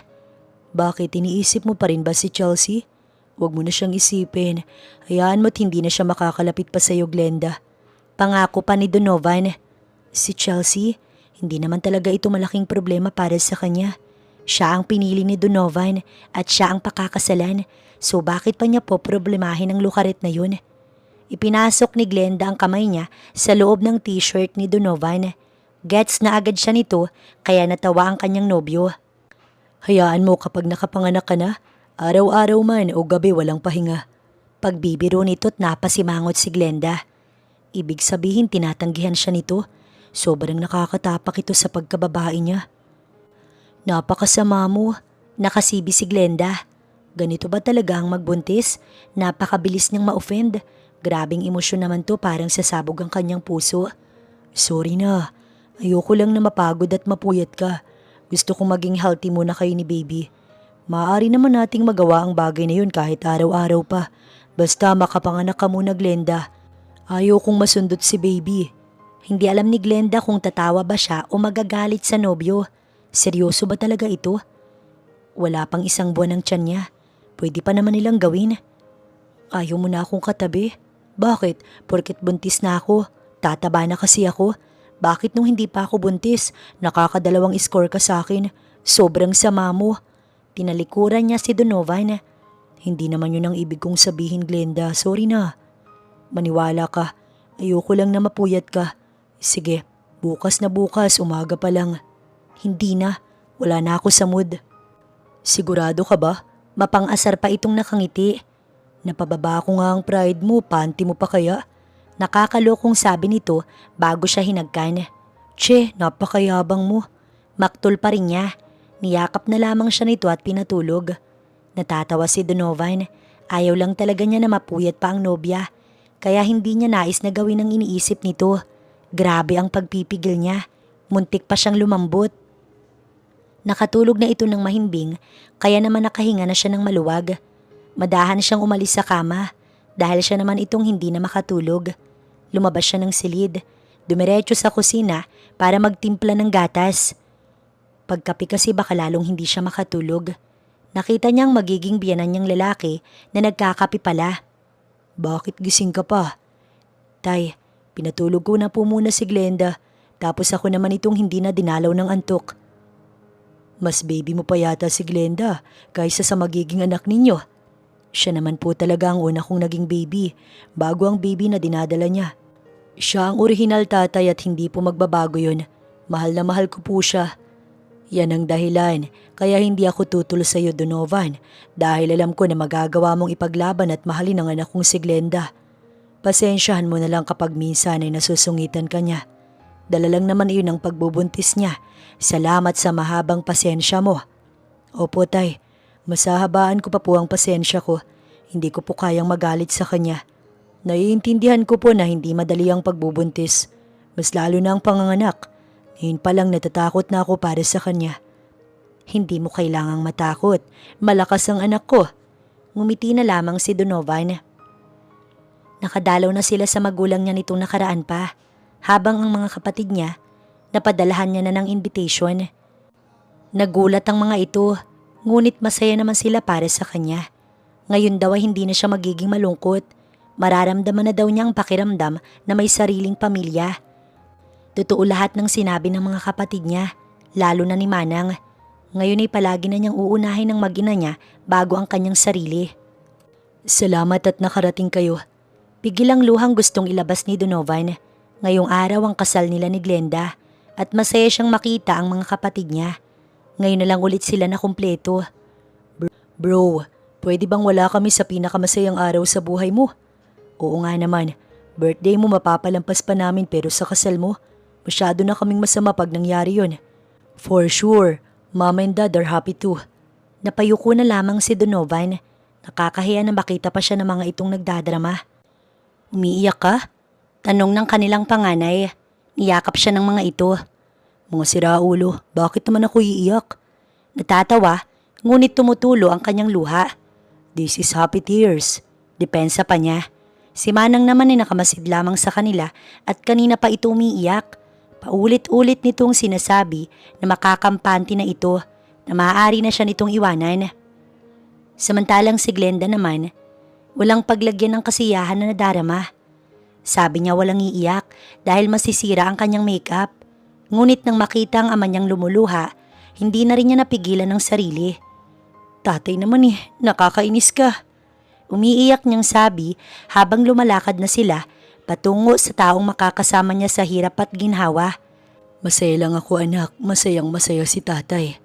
S2: Bakit iniisip mo pa rin ba si Chelsea? Huwag mo na siyang isipin. Hayaan mo't hindi na siya makakalapit pa sa'yo, Glenda.
S1: Pangako pa ni Donovan.
S2: Si Chelsea, hindi naman talaga ito malaking problema para sa kanya.
S1: Siya ang pinili ni Donovan at siya ang pakakasalan. So bakit pa niya po problemahin ang lukaret na yun? Ipinasok ni Glenda ang kamay niya sa loob ng t-shirt ni Donovan. Gets na agad siya nito kaya natawa ang kanyang nobyo.
S2: Hayaan mo kapag nakapanganak ka na, araw-araw man o gabi walang pahinga.
S1: Pagbibiro nito't napasimangot si Glenda.
S2: Ibig sabihin tinatanggihan siya nito. Sobrang nakakatapak ito sa pagkababae niya.
S1: Napakasama mo, nakasibi si Glenda. Ganito ba talaga ang magbuntis? Napakabilis niyang ma-offend. Grabing emosyon naman to, parang sasabog ang kanyang puso.
S2: Sorry na, ayoko lang na mapagod at mapuyat ka. Gusto kong maging healthy muna kayo ni baby. Maaari naman nating magawa ang bagay na yun kahit araw-araw pa. Basta makapanganak ka muna, Glenda. Ayaw kong masundot si baby.
S1: Hindi alam ni Glenda kung tatawa ba siya o magagalit sa nobyo. Seryoso ba talaga ito? Wala pang 1 buwan ang tiyan niya. Pwede pa naman nilang gawin.
S2: Ayaw mo na akong katabi. Bakit? Porket buntis na ako. Tataba na kasi ako. Bakit nung hindi pa ako buntis? Nakakadalawang score ka sa akin. Sobrang sama mo.
S1: Tinalikuran niya si Donovan.
S2: Hindi naman yun ang ibig kong sabihin, Glenda. Sorry na. Maniwala ka. Ayoko lang na mapuyat ka. Sige, bukas na bukas, umaga pa lang.
S1: Hindi na. Wala na ako sa mood.
S2: Sigurado ka ba?
S1: Mapang-asar pa itong nakangiti.
S2: Napababa ko nga ang pride mo, panty mo pa kaya?
S1: Nakakalokong sabi nito bago siya hinagkan.
S2: Che, napakayabang mo.
S1: Maktol pa rin niya. Niyakap na lamang siya nito at pinatulog. Natatawa si Donovan. Ayaw lang talaga niya na mapuyat pa ang nobya. Kaya hindi niya nais na gawin ang iniisip nito. Grabe ang pagpipigil niya. Muntik pa siyang lumambot. Nakatulog na ito ng mahimbing kaya naman nakahinga na siya ng maluwag. Madahan siyang umalis sa kama dahil siya naman itong hindi na makatulog. Lumabas siya ng silid. Dumiretso sa kusina para magtimpla ng gatas. Pagkapi kasi baka lalong hindi siya makatulog. Nakita niyang magiging biyanan niyang lalaki na nagkakapi pala.
S2: Bakit gising ka pa?
S1: Tay,
S2: pinatulog ko na po muna si Glenda. Tapos ako naman itong hindi na dinalaw ng antok. Mas baby mo pa yata si Glenda kaysa sa magiging anak ninyo. Siya naman po talaga ang una kong naging baby bago ang baby na dinadala niya. Siya ang orihinal tatay at hindi po magbabago yun. Mahal na mahal ko po siya. Yan ang dahilan kaya hindi ako tutulo sa iyo, Donovan, dahil alam ko na magagawa mong ipaglaban at mahalin ang anak kong si Glenda. Pasensyahan mo na lang kapag minsan ay nasusungitan ka niya. Dala lang naman iyon ang pagbubuntis niya. Salamat sa mahabang pasensya mo. Opo, tay. Masahabaan ko pa po ang pasensya ko. Hindi ko po kayang magalit sa kanya. Naiintindihan ko po na hindi madali ang pagbubuntis. Mas lalo na ang panganganak. Ngayon pa lang natatakot na ako para sa kanya.
S1: Hindi mo kailangang matakot. Malakas ang anak ko. Ngumiti na lamang si Donovan. Nakadalaw na sila sa magulang niya nitong nakaraan pa. Habang ang mga kapatid niya, napadalahan niya na ng invitation. Nagulat ang mga ito, ngunit masaya naman sila para sa kanya. Ngayon daw ay hindi na siya magiging malungkot. Mararamdaman na daw niya ang pakiramdam na may sariling pamilya. Totoo lahat ng sinabi ng mga kapatid niya, lalo na ni Manang. Ngayon ay palagi na niyang uunahin ng mag-ina niya bago ang kanyang sarili.
S2: Salamat at nakarating kayo.
S1: Pigil ang luhang gustong ilabas ni Donovan. Ngayong araw ang kasal nila ni Glenda at masaya siyang makita ang mga kapatid niya. Ngayon na lang ulit sila na kumpleto.
S2: Bro, pwede bang wala kami sa pinakamasayang araw sa buhay mo? Oo nga naman, birthday mo mapapalampas pa namin pero sa kasal mo, masyado na kaming masama pag nangyari yun. For sure, Mama and Dad are happy too.
S1: Napayuko na lamang si Donovan. Nakakahiya na makita pa siya ng mga itong nagdadrama. Umiiyak ka? Tanong ng kanilang panganay. Niyakap siya ng mga ito.
S2: Mga siraulo, bakit naman ako iiyak?
S1: Natatawa, Ngunit tumutulo ang kanyang luha. This is happy tears. Depensa pa niya. Si Manang naman ay nakamasid lamang sa kanila at kanina pa ito umiiyak. Paulit-ulit nitong sinasabi na makakampante na ito, na maaari na siya nitong iwanan. Samantalang si Glenda naman, walang paglagyan ng kasiyahan na nadarama. Sabi niya walang iiyak dahil masisira ang kanyang makeup. Ngunit nang makita ang ama niyang lumuluha, hindi na rin niya napigilan ng sarili. Tatay naman nakakainis ka. Umiiyak niyang sabi habang lumalakad na sila patungo sa taong makakasama niya sa hirap at ginhawa.
S2: Masaya lang ako anak, masayang masaya si tatay.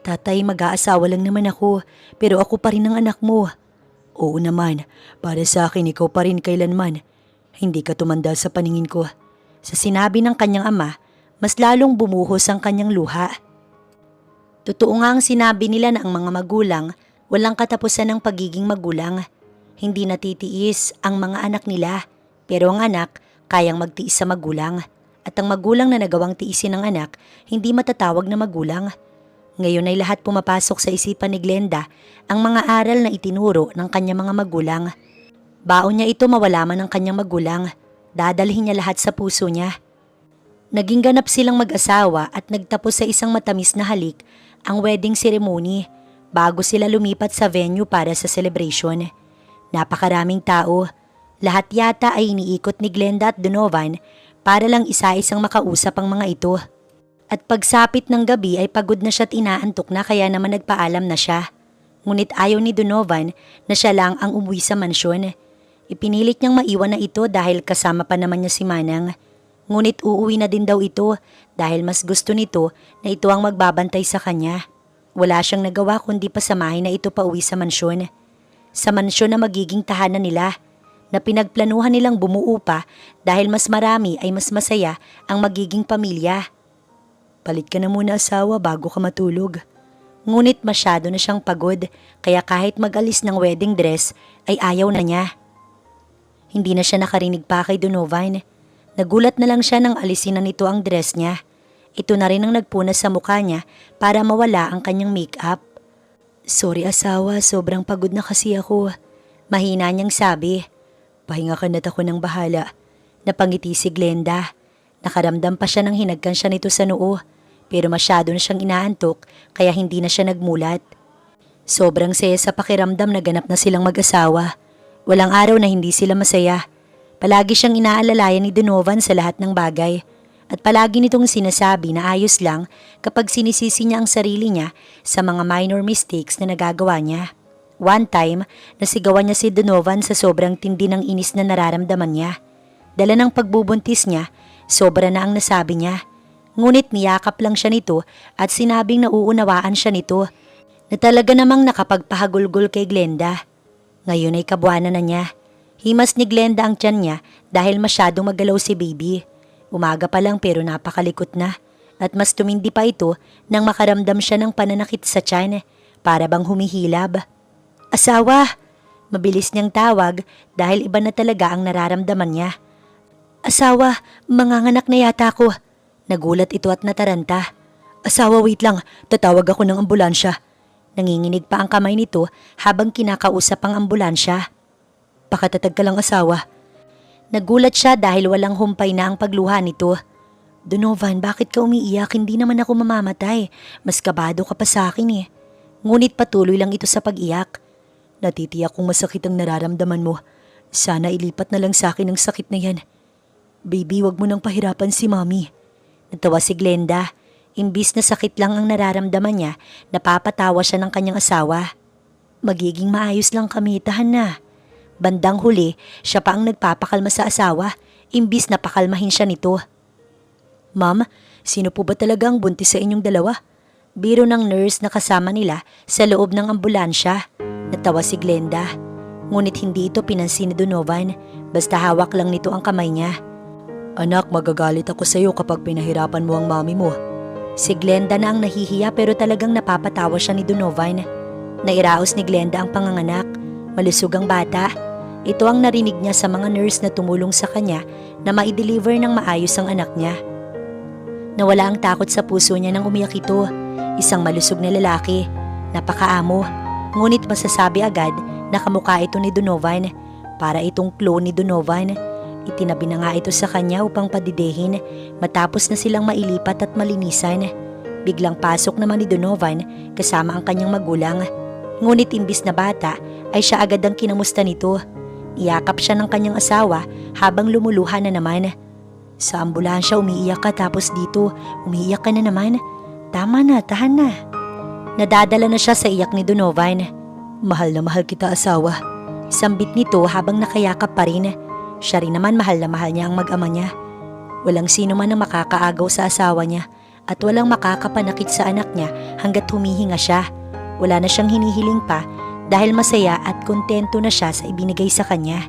S1: Tatay, mag-aasawa lang naman ako, pero ako pa rin ang anak mo.
S2: Oo naman, para sa akin ikaw pa rin kailanman. Hindi ka tumanda sa paningin ko.
S1: Sa sinabi ng kanyang ama, mas lalong bumuhos ang kanyang luha. Totoo nga ang sinabi nila na ang mga magulang walang katapusan ng pagiging magulang. Hindi natitiis ang mga anak nila, pero ang anak kayang magtiis sa magulang. At ang magulang na nagawang tiisin ng anak, hindi matatawag na magulang. Ngayon ay lahat pumapasok sa isipan ni Glenda ang mga aral na itinuro ng kanyang mga magulang. Baon niya ito mawala man ng kanyang magulang, dadalhin niya lahat sa puso niya. Naging ganap silang mag-asawa at nagtapos sa isang matamis na halik ang wedding ceremony bago sila lumipat sa venue para sa celebration. Napakaraming tao, lahat yata ay iniikot ni Glenda at Donovan para lang isa-isang makausap ang mga ito. At pagsapit ng gabi ay pagod na siya at inaantok na kaya naman nagpaalam na siya. Ngunit ayaw ni Donovan na siya lang ang umuwi sa mansyon. Ipinilit niyang maiwan na ito dahil kasama pa naman niya si Manang. Ngunit uuwi na din daw ito dahil mas gusto nito na ito ang magbabantay sa kanya. Wala siyang nagawa kundi pasamahin na ito pa uwi sa mansyon. Sa mansyon na magiging tahanan nila, na pinagplanuhan nilang bumuo pa dahil mas marami ay mas masaya ang magiging pamilya.
S2: Palit ka na muna asawa bago ka matulog.
S1: Ngunit masyado na siyang pagod kaya kahit mag-alis ng wedding dress ay ayaw na niya. Hindi na siya nakarinig pa kay Donovan. Nagulat na lang siya nang alisin na nito ang dress niya. Ito na rin ang nagpunas sa mukha niya para mawala ang kanyang make-up.
S2: Sorry asawa, sobrang pagod na kasi ako.
S1: Mahina niyang sabi.
S2: Pahinga ka na't ako ng bahala.
S1: Napangiti si Glenda. Nakaramdam pa siya nang hinagkan siya nito sa noo. Pero masyado na siyang inaantok kaya hindi na siya nagmulat. Sobrang saya sa pakiramdam na ganap na silang mag-asawa. Walang araw na hindi sila masaya. Palagi siyang inaalalayan ni Donovan sa lahat ng bagay. At palagi nitong sinasabi na ayos lang kapag sinisisi niya ang sarili niya sa mga minor mistakes na nagagawa niya. One time, nasigawan niya si Donovan sa sobrang tindi ng inis na nararamdaman niya. Dala ng pagbubuntis niya, sobra na ang nasabi niya. Ngunit niyakap lang siya nito at sinabing nauunawaan siya nito na talaga namang nakapagpahagulgol kay Glenda. Ngayon ay kabuanan na niya. Himas ni Glenda ang tiyan niya dahil masyadong magalaw si baby. Umaga pa lang pero napakalikot na at mas tumindi pa ito nang makaramdam siya ng pananakit sa tiyan para bang humihilab. Asawa! Mabilis niyang tawag dahil iba na talaga ang nararamdaman niya. Asawa, manganganak na yata ako. Nagulat ito at nataranta.
S2: Asawa, wait lang, tatawag ako ng ambulansya.
S1: Nanginginig pa ang kamay nito habang kinakausap ang ambulansya.
S2: Pakatatag ka lang asawa.
S1: Nagulat siya dahil walang humpay na ang pagluha nito.
S2: Donovan, bakit ka umiiyak? Hindi naman ako mamamatay. Mas kabado ka pa sa akin
S1: Ngunit patuloy lang ito sa pag-iyak.
S2: Natitiyak kong masakit ang nararamdaman mo. Sana ilipat na lang sa akin ang sakit na yan. Baby, wag mo nang pahirapan si Mami.
S1: Natawa si Glenda. Imbis na sakit lang ang nararamdaman niya, napapatawa siya ng kanyang asawa. Magiging maayos lang kami, tahan na. Bandang huli, siya pa ang nagpapakalma sa asawa, imbis na pakalmahin siya nito.
S2: Ma'am, sino po ba talaga ang buntis sa inyong dalawa?
S1: Biro ng nurse na kasama nila sa loob ng ambulansya. Natawa si Glenda. Ngunit hindi ito pinansin ni Donovan, basta hawak lang nito ang kamay niya.
S2: Anak, magagalit ako sa iyo kapag pinahirapan mo ang mami mo.
S1: Si Glenda na ang nahihiya pero talagang napapatawa siya ni Donovan. Nairaos ni Glenda ang panganganak. Malusog ang bata. Ito ang narinig niya sa mga nurse na tumulong sa kanya na ma-deliver ng maayos ang anak niya. Nawala ang takot sa puso niya nang umiyak ito. Isang malusog na lalaki. Napakaamo, ngunit masasabi agad na kamukha ito ni Donovan. Para itong clone ni Donovan. Itinabi na nga ito sa kanya upang padidehin matapos na silang mailipat at malinisan. Biglang pasok naman ni Donovan kasama ang kanyang magulang. Ngunit imbis na bata ay siya agad ang kinamusta nito. Iyakap siya ng kanyang asawa habang lumuluha na naman. Sa ambulansya umiiyak ka tapos dito umiiyak ka na naman. Tama na, tahan na. Nadadala na siya sa iyak ni Donovan.
S2: Mahal na mahal kita, asawa.
S1: Sambit nito habang nakayakap pa rin. Siya rin naman mahal na mahal niya ang mag-ama niya. Walang sino man ang makakaagaw sa asawa niya at walang makakapanakit sa anak niya hanggat humihinga siya. Wala na siyang hinihiling pa dahil masaya at kontento na siya sa ibinigay sa kanya.